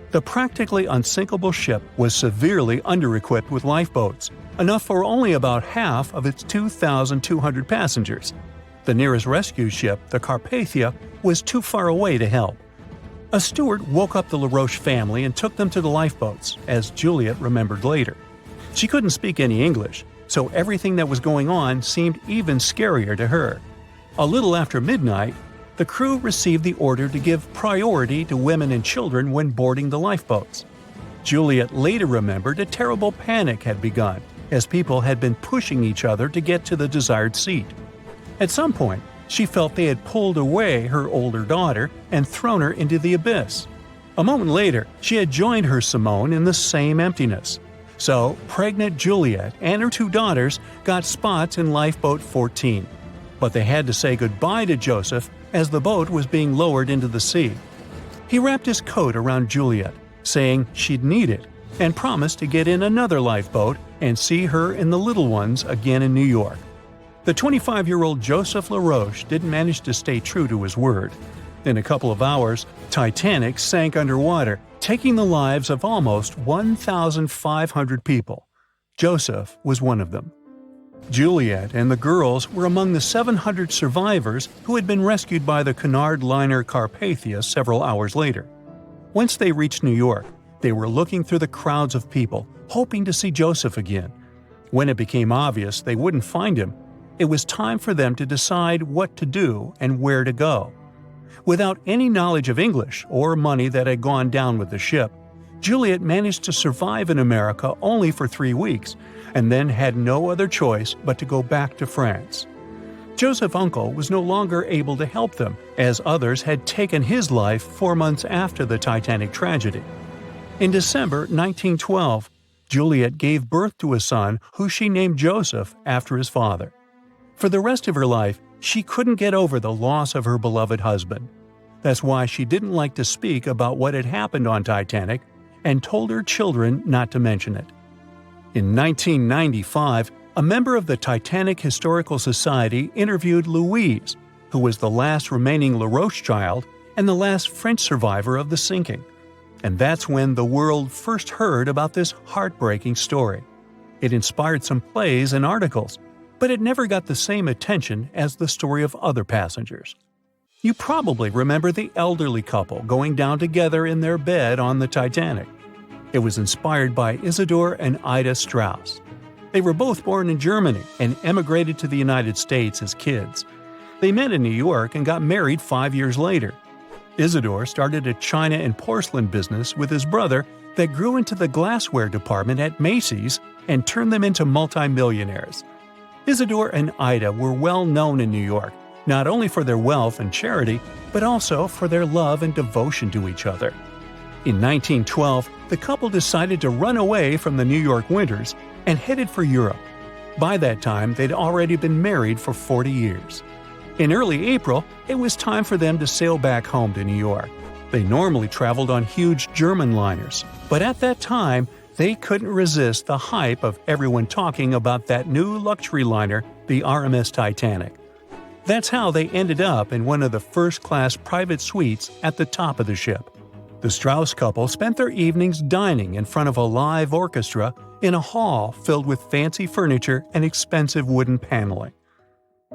The practically unsinkable ship was severely under-equipped with lifeboats, enough for only about half of its 2,200 passengers. The nearest rescue ship, the Carpathia, was too far away to help. A steward woke up the LaRoche family and took them to the lifeboats, as Juliet remembered later. She couldn't speak any English, so everything that was going on seemed even scarier to her. A little after midnight, the crew received the order to give priority to women and children when boarding the lifeboats. Juliet later remembered a terrible panic had begun, as people had been pushing each other to get to the desired seat. At some point, she felt they had pulled away her older daughter and thrown her into the abyss. A moment later, she had joined her Simone in the same emptiness. So, pregnant Juliet and her 2 daughters got spots in Lifeboat 14. But they had to say goodbye to Joseph as the boat was being lowered into the sea. He wrapped his coat around Juliet, saying she'd need it, and promised to get in another lifeboat and see her and the little ones again in New York. The 25-year-old Joseph LaRoche didn't manage to stay true to his word. In a couple of hours, Titanic sank underwater, taking the lives of almost 1,500 people. Joseph was one of them. Juliet and the girls were among the 700 survivors who had been rescued by the Cunard liner Carpathia several hours later. Once they reached New York, they were looking through the crowds of people, hoping to see Joseph again. When it became obvious they wouldn't find him, it was time for them to decide what to do and where to go. Without any knowledge of English or money that had gone down with the ship, Juliet managed to survive in America only for 3 weeks, and then had no other choice but to go back to France. Joseph's uncle was no longer able to help them, as others had taken his life 4 months after the Titanic tragedy. In December 1912, Juliet gave birth to a son who she named Joseph after his father. For the rest of her life, she couldn't get over the loss of her beloved husband. That's why she didn't like to speak about what had happened on Titanic and told her children not to mention it. In 1995, a member of the Titanic Historical Society interviewed Louise, who was the last remaining LaRoche child and the last French survivor of the sinking. And that's when the world first heard about this heartbreaking story. It inspired some plays and articles, but it never got the same attention as the story of other passengers. You probably remember the elderly couple going down together in their bed on the Titanic. It was inspired by Isidor and Ida Strauss. They were both born in Germany and emigrated to the United States as kids. They met in New York and got married 5 years later. Isidore started a china and porcelain business with his brother that grew into the glassware department at Macy's and turned them into multimillionaires. Isidore and Ida were well known in New York, not only for their wealth and charity, but also for their love and devotion to each other. In 1912, the couple decided to run away from the New York winters and headed for Europe. By that time, they'd already been married for 40 years. In early April, it was time for them to sail back home to New York. They normally traveled on huge German liners, but at that time, they couldn't resist the hype of everyone talking about that new luxury liner, the Aromas Titanic. That's how they ended up in one of the first-class private suites at the top of the ship. The Strauss couple spent their evenings dining in front of a live orchestra in a hall filled with fancy furniture and expensive wooden paneling.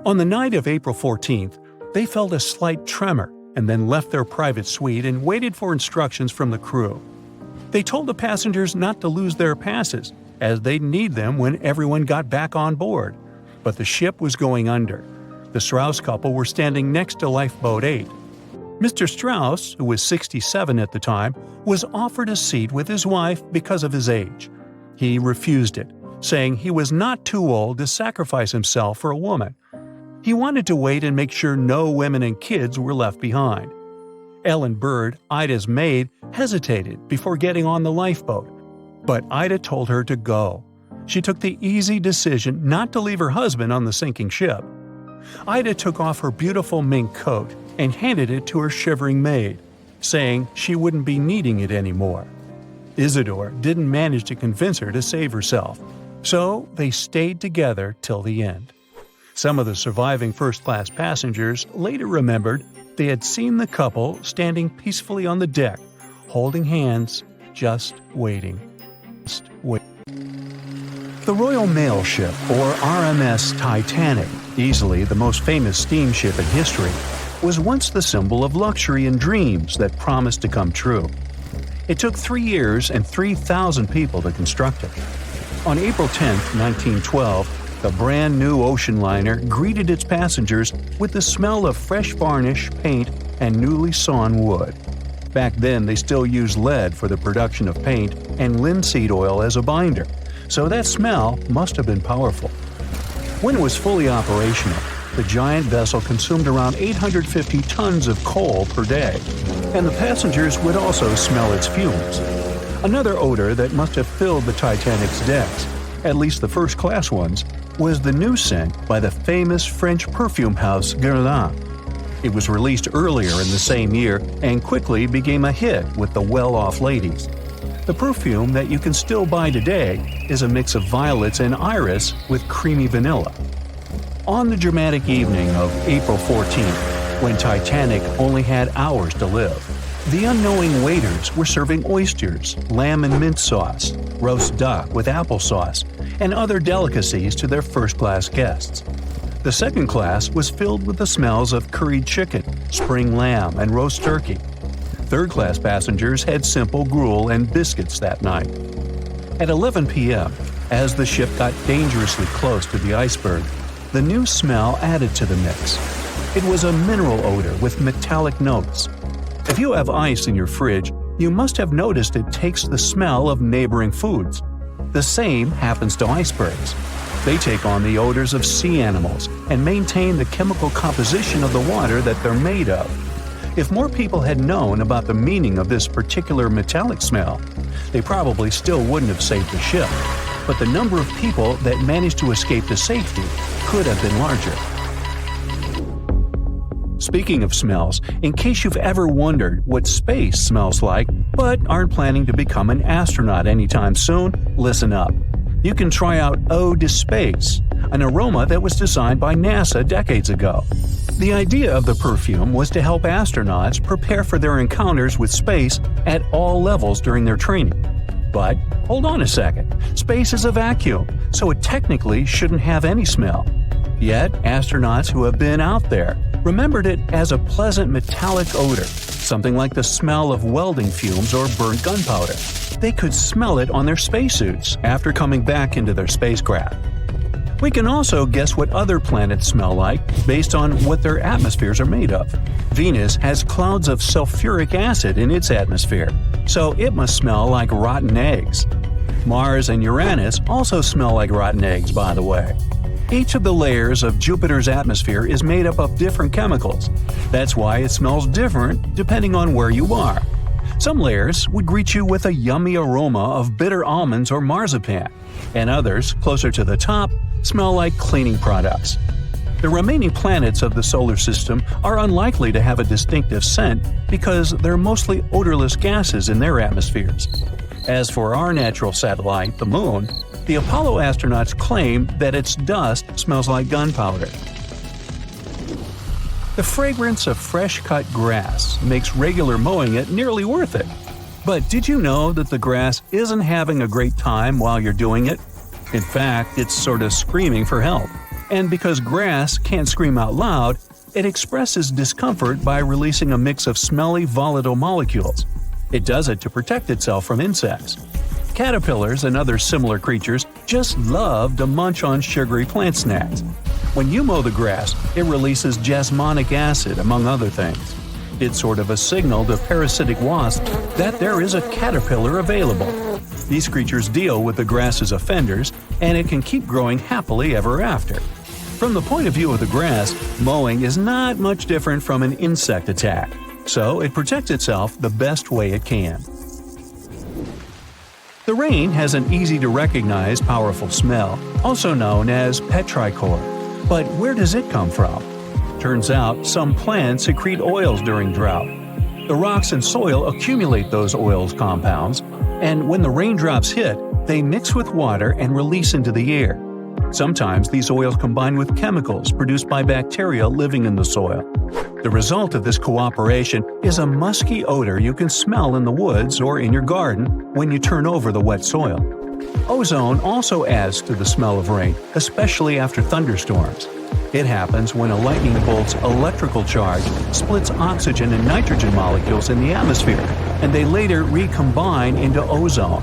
On the night of April 14th, they felt a slight tremor and then left their private suite and waited for instructions from the crew. They told the passengers not to lose their passes, as they'd need them when everyone got back on board. But the ship was going under. The Strauss couple were standing next to Lifeboat 8. Mr. Strauss, who was 67 at the time, was offered a seat with his wife because of his age. He refused it, saying he was not too old to sacrifice himself for a woman. He wanted to wait and make sure no women and kids were left behind. Ellen Bird, Ida's maid, hesitated before getting on the lifeboat, but Ida told her to go. She took the easy decision not to leave her husband on the sinking ship. Ida took off her beautiful mink coat and handed it to her shivering maid, saying she wouldn't be needing it anymore. Isidore didn't manage to convince her to save herself, so they stayed together till the end. Some of the surviving first-class passengers later remembered they had seen the couple standing peacefully on the deck, holding hands, just waiting. The Royal Mail Ship, or RMS Titanic, easily the most famous steamship in history, was once the symbol of luxury and dreams that promised to come true. It took 3 years and 3,000 people to construct it. On April 10, 1912, the brand-new ocean liner greeted its passengers with the smell of fresh varnish, paint, and newly sawn wood. Back then, they still used lead for the production of paint and linseed oil as a binder, so that smell must have been powerful. When it was fully operational, the giant vessel consumed around 850 tons of coal per day, and the passengers would also smell its fumes. Another odor that must have filled the Titanic's decks, at least the first-class ones, was the new scent by the famous French perfume house Guerlain. It was released earlier in the same year and quickly became a hit with the well-off ladies. The perfume that you can still buy today is a mix of violets and iris with creamy vanilla. On the dramatic evening of April 14th, when Titanic only had hours to live, the unknowing waiters were serving oysters, lamb and mint sauce, roast duck with applesauce, and other delicacies to their first-class guests. The second class was filled with the smells of curried chicken, spring lamb, and roast turkey. Third-class passengers had simple gruel and biscuits that night. At 11 p.m., as the ship got dangerously close to the iceberg, the new smell added to the mix. It was a mineral odor with metallic notes. If you have ice in your fridge, you must have noticed it takes the smell of neighboring foods. The same happens to icebergs. They take on the odors of sea animals and maintain the chemical composition of the water that they're made of. If more people had known about the meaning of this particular metallic smell, they probably still wouldn't have saved the ship, but the number of people that managed to escape to safety could have been larger. Speaking of smells, in case you've ever wondered what space smells like but aren't planning to become an astronaut anytime soon, listen up. You can try out Ode to Space, an aroma that was designed by NASA decades ago. The idea of the perfume was to help astronauts prepare for their encounters with space at all levels during their training. But hold on a second, space is a vacuum, so it technically shouldn't have any smell. Yet, astronauts who have been out there remembered it as a pleasant metallic odor, something like the smell of welding fumes or burnt gunpowder. They could smell it on their spacesuits after coming back into their spacecraft. We can also guess what other planets smell like based on what their atmospheres are made of. Venus has clouds of sulfuric acid in its atmosphere, so it must smell like rotten eggs. Mars and Uranus also smell like rotten eggs, by the way. Each of the layers of Jupiter's atmosphere is made up of different chemicals. That's why it smells different depending on where you are. Some layers would greet you with a yummy aroma of bitter almonds or marzipan, and others, closer to the top, smell like cleaning products. The remaining planets of the solar system are unlikely to have a distinctive scent because they're mostly odorless gases in their atmospheres. As for our natural satellite, the Moon, the Apollo astronauts claim that its dust smells like gunpowder. The fragrance of fresh-cut grass makes regular mowing it nearly worth it. But did you know that the grass isn't having a great time while you're doing it? In fact, it's sort of screaming for help. And because grass can't scream out loud, it expresses discomfort by releasing a mix of smelly, volatile molecules. It does it to protect itself from insects. Caterpillars and other similar creatures just love to munch on sugary plant snacks. When you mow the grass, it releases jasmonic acid, among other things. It's sort of a signal to parasitic wasps that there is a caterpillar available. These creatures deal with the grass's offenders, and it can keep growing happily ever after. From the point of view of the grass, mowing is not much different from an insect attack, so it protects itself the best way it can. The rain has an easy-to-recognize powerful smell, also known as petrichor. But where does it come from? Turns out some plants secrete oils during drought. The rocks and soil accumulate those oils compounds, and when the raindrops hit, they mix with water and release into the air. Sometimes these oils combine with chemicals produced by bacteria living in the soil. The result of this cooperation is a musky odor you can smell in the woods or in your garden when you turn over the wet soil. Ozone also adds to the smell of rain, especially after thunderstorms. It happens when a lightning bolt's electrical charge splits oxygen and nitrogen molecules in the atmosphere, and they later recombine into ozone.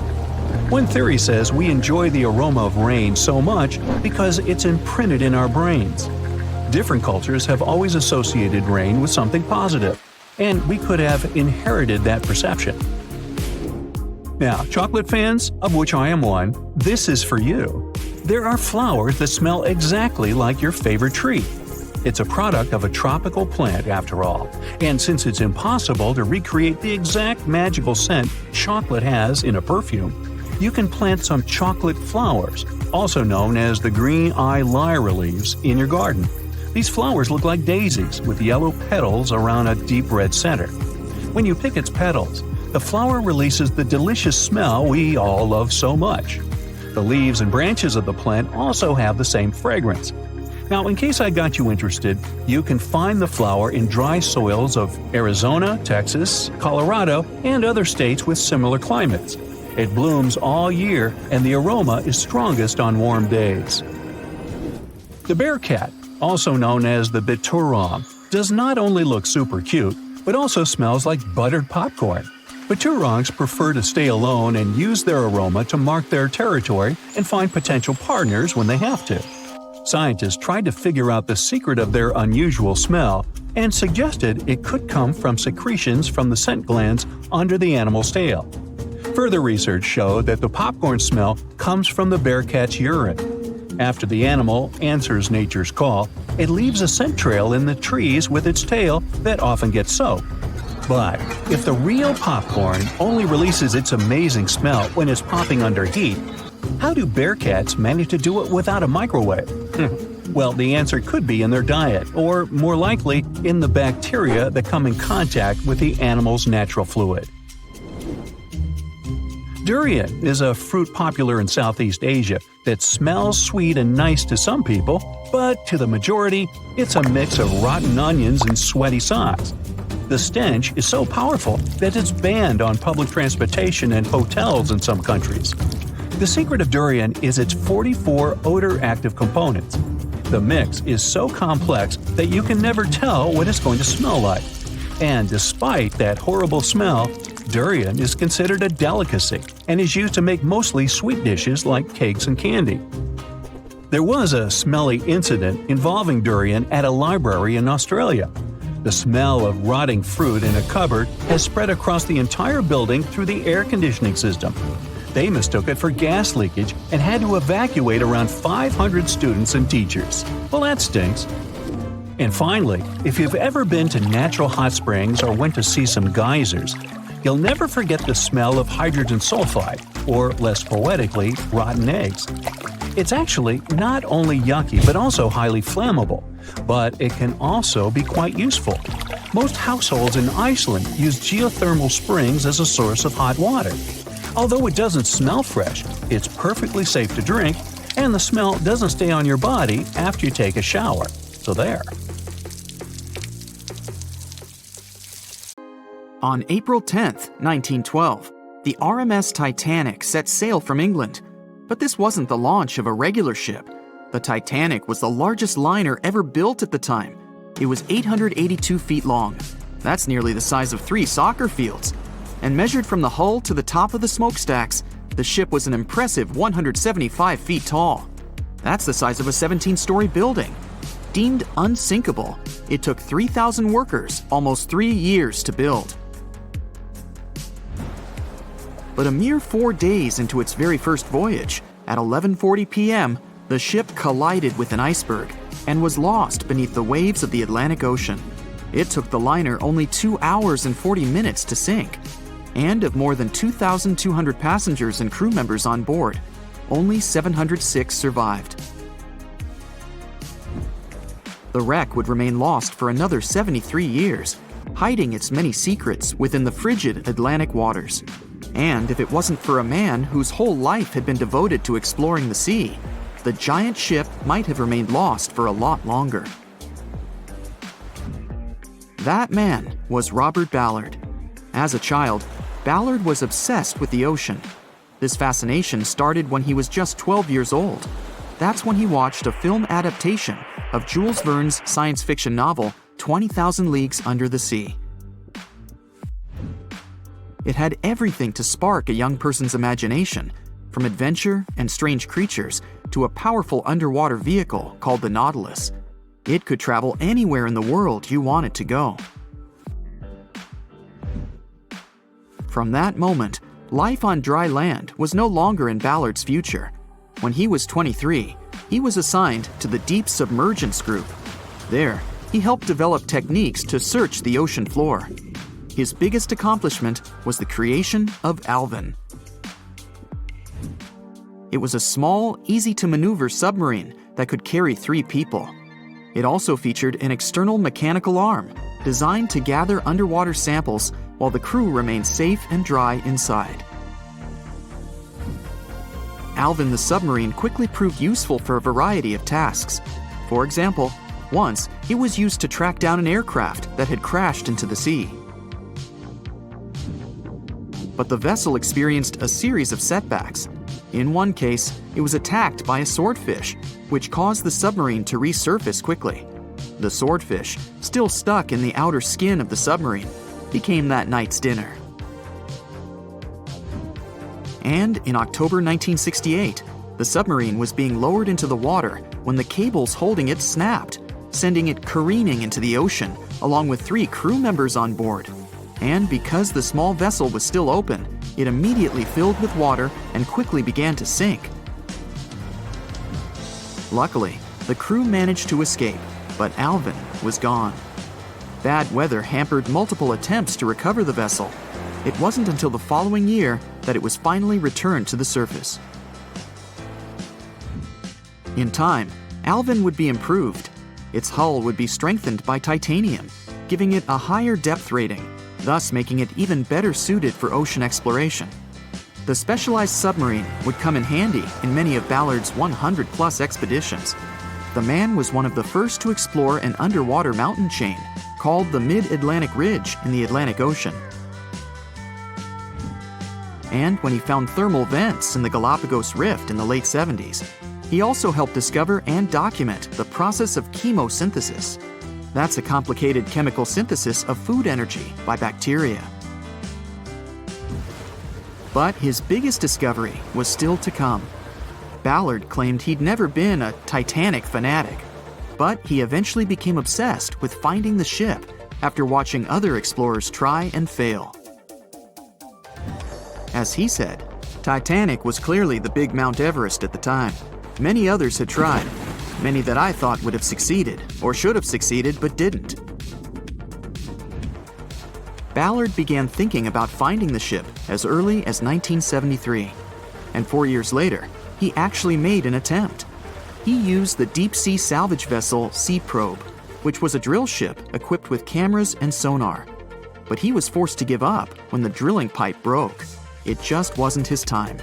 One theory says we enjoy the aroma of rain so much because it's imprinted in our brains. Different cultures have always associated rain with something positive, and we could have inherited that perception. Now, chocolate fans, of which I am one, this is for you. There are flowers that smell exactly like your favorite treat. It's a product of a tropical plant, after all, and since it's impossible to recreate the exact magical scent chocolate has in a perfume, you can plant some chocolate flowers, also known as the green eye lyra leaves, in your garden. These flowers look like daisies with yellow petals around a deep red center. When you pick its petals, the flower releases the delicious smell we all love so much. The leaves and branches of the plant also have the same fragrance. Now, in case I got you interested, you can find the flower in dry soils of Arizona, Texas, Colorado, and other states with similar climates. It blooms all year, and the aroma is strongest on warm days. The bear cat, also known as the biturong, does not only look super cute, but also smells like buttered popcorn. Biturongs prefer to stay alone and use their aroma to mark their territory and find potential partners when they have to. Scientists tried to figure out the secret of their unusual smell and suggested it could come from secretions from the scent glands under the animal's tail. Further research showed that the popcorn smell comes from the bear cat's urine. After the animal answers nature's call, it leaves a scent trail in the trees with its tail that often gets soaked. But if the real popcorn only releases its amazing smell when it's popping under heat, how do bear cats manage to do it without a microwave? Well, the answer could be in their diet, or more likely, in the bacteria that come in contact with the animal's natural fluid. Durian is a fruit popular in Southeast Asia that smells sweet and nice to some people, but to the majority, it's a mix of rotten onions and sweaty socks. The stench is so powerful that it's banned on public transportation and hotels in some countries. The secret of durian is its 44 odor-active components. The mix is so complex that you can never tell what it's going to smell like. And despite that horrible smell, durian is considered a delicacy and is used to make mostly sweet dishes like cakes and candy. There was a smelly incident involving durian at a library in Australia. The smell of rotting fruit in a cupboard has spread across the entire building through the air conditioning system. They mistook it for gas leakage and had to evacuate around 500 students and teachers. Well, that stinks. And finally, if you've ever been to natural hot springs or went to see some geysers, you'll never forget the smell of hydrogen sulfide, or less poetically, rotten eggs. It's actually not only yucky but also highly flammable, but it can also be quite useful. Most households in Iceland use geothermal springs as a source of hot water. Although it doesn't smell fresh, it's perfectly safe to drink, and the smell doesn't stay on your body after you take a shower. So there. On April 10, 1912, the RMS Titanic set sail from England. But this wasn't the launch of a regular ship. The Titanic was the largest liner ever built at the time. It was 882 feet long. That's nearly the size of 3 soccer fields. And measured from the hull to the top of the smokestacks, the ship was an impressive 175 feet tall. That's the size of a 17-story building. Deemed unsinkable, it took 3,000 workers almost 3 years to build. But a mere 4 days into its very first voyage, at 11:40 p.m., the ship collided with an iceberg and was lost beneath the waves of the Atlantic Ocean. It took the liner only 2 hours and 40 minutes to sink. And of more than 2,200 passengers and crew members on board, only 706 survived. The wreck would remain lost for another 73 years, hiding its many secrets within the frigid Atlantic waters. And if it wasn't for a man whose whole life had been devoted to exploring the sea, the giant ship might have remained lost for a lot longer. That man was Robert Ballard. As a child, Ballard was obsessed with the ocean. This fascination started when he was just 12 years old. That's when he watched a film adaptation of Jules Verne's science fiction novel 20,000 Leagues Under the Sea. It had everything to spark a young person's imagination, from adventure and strange creatures to a powerful underwater vehicle called the Nautilus. It could travel anywhere in the world you wanted to go. From that moment, life on dry land was no longer in Ballard's future. When he was 23, he was assigned to the Deep Submergence Group. There, he helped develop techniques to search the ocean floor. His biggest accomplishment was the creation of Alvin. It was a small, easy-to-maneuver submarine that could carry 3 people. It also featured an external mechanical arm designed to gather underwater samples while the crew remained safe and dry inside. Alvin the submarine quickly proved useful for a variety of tasks. For example, once it was used to track down an aircraft that had crashed into the sea. But the vessel experienced a series of setbacks. In one case, it was attacked by a swordfish, which caused the submarine to resurface quickly. The swordfish, still stuck in the outer skin of the submarine, became that night's dinner. And in October 1968, the submarine was being lowered into the water when the cables holding it snapped, sending it careening into the ocean, along with 3 crew members on board. And because the small vessel was still open, it immediately filled with water and quickly began to sink. Luckily, the crew managed to escape, but Alvin was gone. Bad weather hampered multiple attempts to recover the vessel. It wasn't until the following year that it was finally returned to the surface. In time, Alvin would be improved. Its hull would be strengthened by titanium, giving it a higher depth rating, thus making it even better suited for ocean exploration. The specialized submarine would come in handy in many of Ballard's 100-plus expeditions. The man was one of the first to explore an underwater mountain chain called the Mid-Atlantic Ridge in the Atlantic Ocean. And when he found thermal vents in the Galapagos Rift in the late 70s, he also helped discover and document the process of chemosynthesis. That's a complicated chemical synthesis of food energy by bacteria. But his biggest discovery was still to come. Ballard claimed he'd never been a Titanic fanatic, but he eventually became obsessed with finding the ship after watching other explorers try and fail. As he said, Titanic was clearly the big Mount Everest at the time. Many others had tried, many that I thought would have succeeded, or should have succeeded but didn't. Ballard began thinking about finding the ship as early as 1973, and 4 years later, he actually made an attempt. He used the deep-sea salvage vessel Sea Probe, which was a drill ship equipped with cameras and sonar. But he was forced to give up when the drilling pipe broke. It just wasn't his time.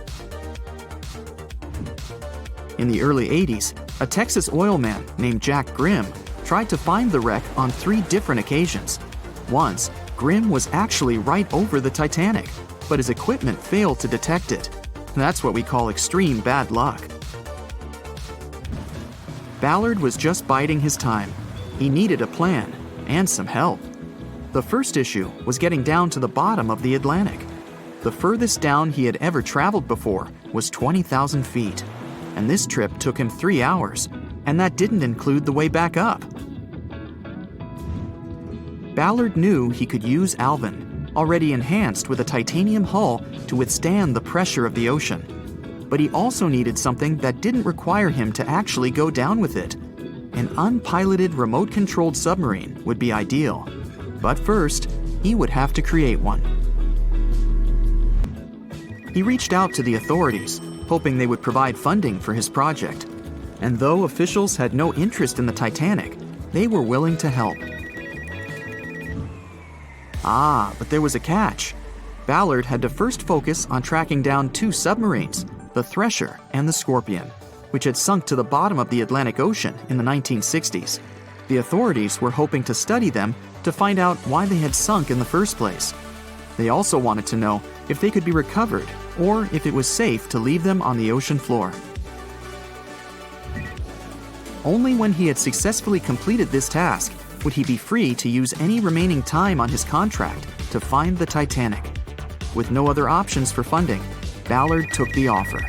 In the early 80s, a Texas oil man named Jack Grimm tried to find the wreck on 3 different occasions. Once, Grimm was actually right over the Titanic, but his equipment failed to detect it. That's what we call extreme bad luck. Ballard was just biding his time. He needed a plan and some help. The first issue was getting down to the bottom of the Atlantic. The furthest down he had ever traveled before was 20,000 feet, and this trip took him 3 hours, and that didn't include the way back up. Ballard knew he could use Alvin, already enhanced with a titanium hull to withstand the pressure of the ocean. But he also needed something that didn't require him to actually go down with it. An unpiloted, remote-controlled submarine would be ideal. But first, he would have to create one. He reached out to the authorities, hoping they would provide funding for his project. And though officials had no interest in the Titanic, they were willing to help. But there was a catch. Ballard had to first focus on tracking down 2 submarines, the Thresher and the Scorpion, which had sunk to the bottom of the Atlantic Ocean in the 1960s. The authorities were hoping to study them to find out why they had sunk in the first place. They also wanted to know if they could be recovered or if it was safe to leave them on the ocean floor. Only when he had successfully completed this task would he be free to use any remaining time on his contract to find the Titanic. With no other options for funding, Ballard took the offer.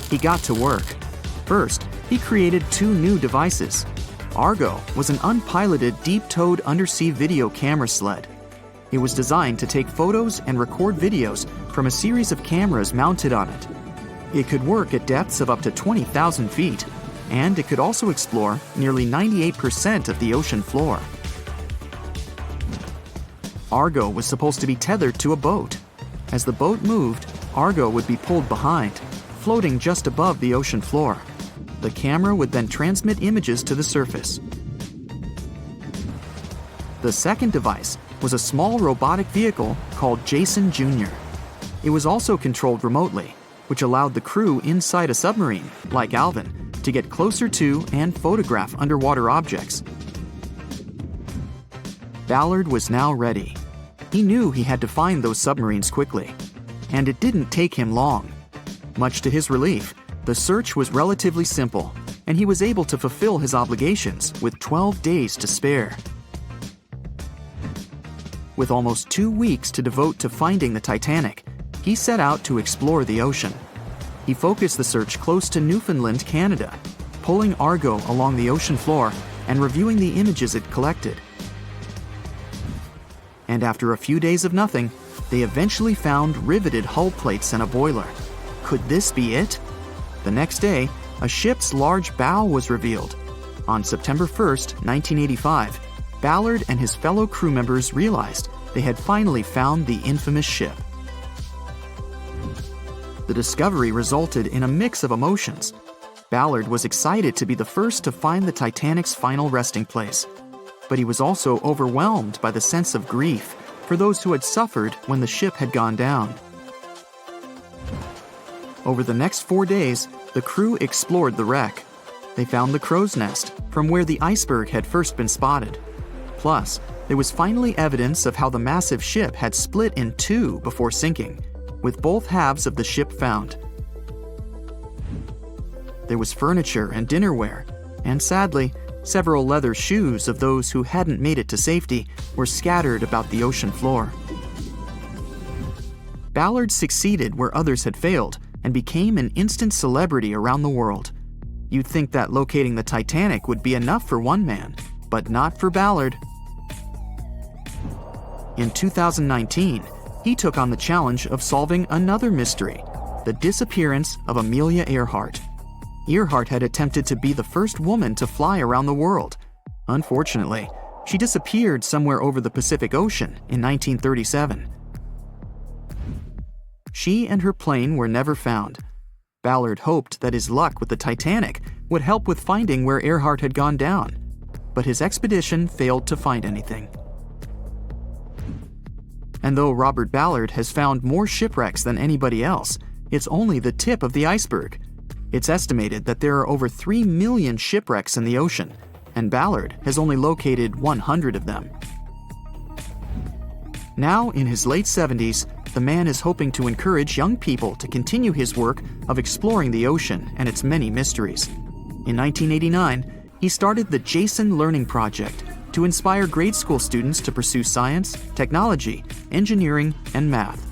He got to work. First, he created 2 new devices. Argo was an unpiloted, deep-towed undersea video camera sled. It was designed to take photos and record videos from a series of cameras mounted on it. It could work at depths of up to 20,000 feet, and it could also explore nearly 98% of the ocean floor. Argo was supposed to be tethered to a boat. As the boat moved, Argo would be pulled behind, floating just above the ocean floor. The camera would then transmit images to the surface. The second device was a small robotic vehicle called Jason Jr. It was also controlled remotely, which allowed the crew inside a submarine, like Alvin, to get closer to and photograph underwater objects. Ballard was now ready. He knew he had to find those submarines quickly, and it didn't take him long. Much to his relief, the search was relatively simple, and he was able to fulfill his obligations with 12 days to spare. With almost 2 weeks to devote to finding the Titanic, he set out to explore the ocean. He focused the search close to Newfoundland, Canada, pulling Argo along the ocean floor and reviewing the images it collected. And after a few days of nothing, they eventually found riveted hull plates and a boiler. Could this be it? The next day, a ship's large bow was revealed. On September 1st, 1985, Ballard and his fellow crew members realized they had finally found the infamous ship. The discovery resulted in a mix of emotions. Ballard was excited to be the first to find the Titanic's final resting place, but he was also overwhelmed by the sense of grief for those who had suffered when the ship had gone down. Over the next 4 days, the crew explored the wreck. They found the crow's nest, from where the iceberg had first been spotted. Plus, there was finally evidence of how the massive ship had split in 2 before sinking, with both halves of the ship found. There was furniture and dinnerware, and sadly, several leather shoes of those who hadn't made it to safety were scattered about the ocean floor. Ballard succeeded where others had failed and became an instant celebrity around the world. You'd think that locating the Titanic would be enough for one man, but not for Ballard. In 2019, he took on the challenge of solving another mystery, the disappearance of Amelia Earhart. Earhart had attempted to be the first woman to fly around the world. Unfortunately, she disappeared somewhere over the Pacific Ocean in 1937. She and her plane were never found. Ballard hoped that his luck with the Titanic would help with finding where Earhart had gone down, but his expedition failed to find anything. And though Robert Ballard has found more shipwrecks than anybody else, it's only the tip of the iceberg. It's estimated that there are over 3 million shipwrecks in the ocean, and Ballard has only located 100 of them. Now, in his late 70s, the man is hoping to encourage young people to continue his work of exploring the ocean and its many mysteries. In 1989, he started the Jason Learning Project to inspire grade school students to pursue science, technology, engineering, and math.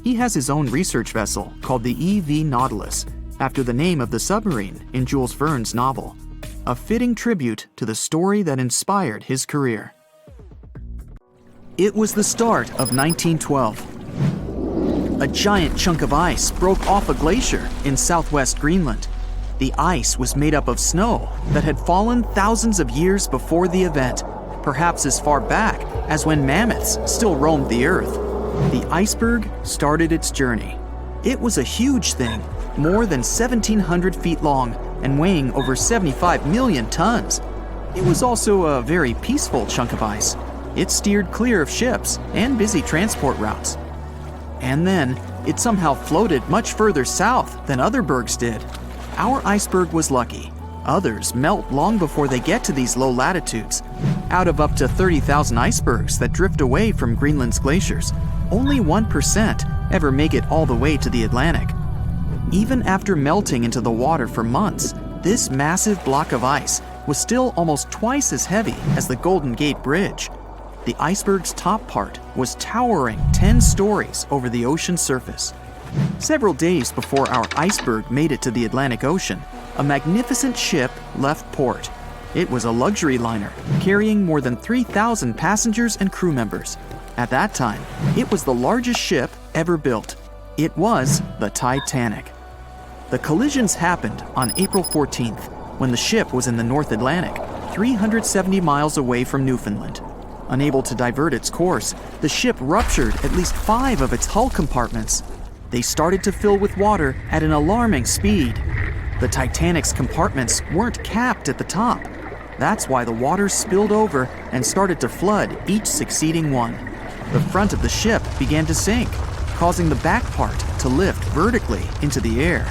He has his own research vessel called the EV Nautilus, after the name of the submarine in Jules Verne's novel, a fitting tribute to the story that inspired his career. It was the start of 1912. A giant chunk of ice broke off a glacier in southwest Greenland. The ice was made up of snow that had fallen thousands of years before the event, perhaps as far back as when mammoths still roamed the earth. The iceberg started its journey. It was a huge thing, more than 1,700 feet long and weighing over 75 million tons. It was also a very peaceful chunk of ice. It steered clear of ships and busy transport routes. And then, it somehow floated much further south than other bergs did. Our iceberg was lucky. Others melt long before they get to these low latitudes. Out of up to 30,000 icebergs that drift away from Greenland's glaciers, only 1% ever make it all the way to the Atlantic. Even after melting into the water for months, this massive block of ice was still almost twice as heavy as the Golden Gate Bridge. The iceberg's top part was towering 10 stories over the ocean surface. Several days before our iceberg made it to the Atlantic Ocean, a magnificent ship left port. It was a luxury liner carrying more than 3,000 passengers and crew members. At that time, it was the largest ship ever built. It was the Titanic. The collisions happened on April 14th, when the ship was in the North Atlantic, 370 miles away from Newfoundland. Unable to divert its course, the ship ruptured at least 5 of its hull compartments. They started to fill with water at an alarming speed. The Titanic's compartments weren't capped at the top. That's why the water spilled over and started to flood each succeeding one. The front of the ship began to sink, causing the back part to lift vertically into the air.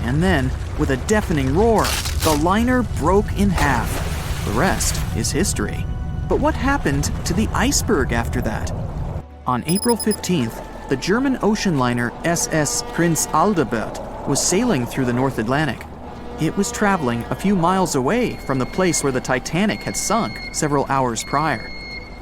And then, with a deafening roar, the liner broke in half. The rest is history. But what happened to the iceberg after that? On April 15th, the German ocean liner SS Prinz Adalbert was sailing through the North Atlantic. It was traveling a few miles away from the place where the Titanic had sunk several hours prior.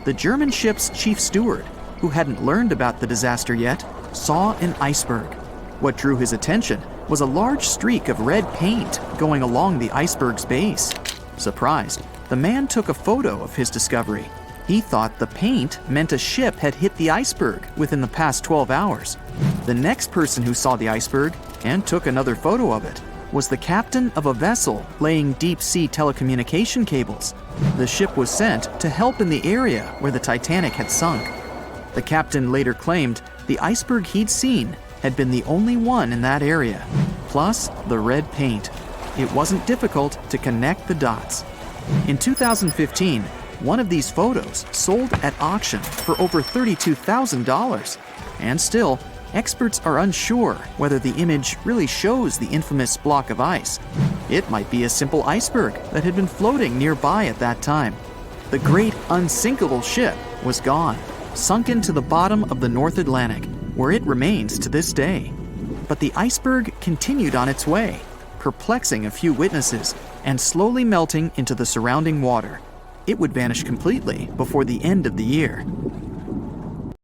The German ship's chief steward, who hadn't learned about the disaster yet, saw an iceberg. What drew his attention was a large streak of red paint going along the iceberg's base. Surprised, the man took a photo of his discovery. He thought the paint meant a ship had hit the iceberg within the past 12 hours. The next person who saw the iceberg and took another photo of it was the captain of a vessel laying deep-sea telecommunication cables. The ship was sent to help in the area where the Titanic had sunk. The captain later claimed the iceberg he'd seen had been the only one in that area, plus the red paint. It wasn't difficult to connect the dots. In 2015, one of these photos sold at auction for over $32,000. And still, experts are unsure whether the image really shows the infamous block of ice. It might be a simple iceberg that had been floating nearby at that time. The great unsinkable ship was gone, sunken to the bottom of the North Atlantic, where it remains to this day. But the iceberg continued on its way, perplexing a few witnesses and slowly melting into the surrounding water. It would vanish completely before the end of the year.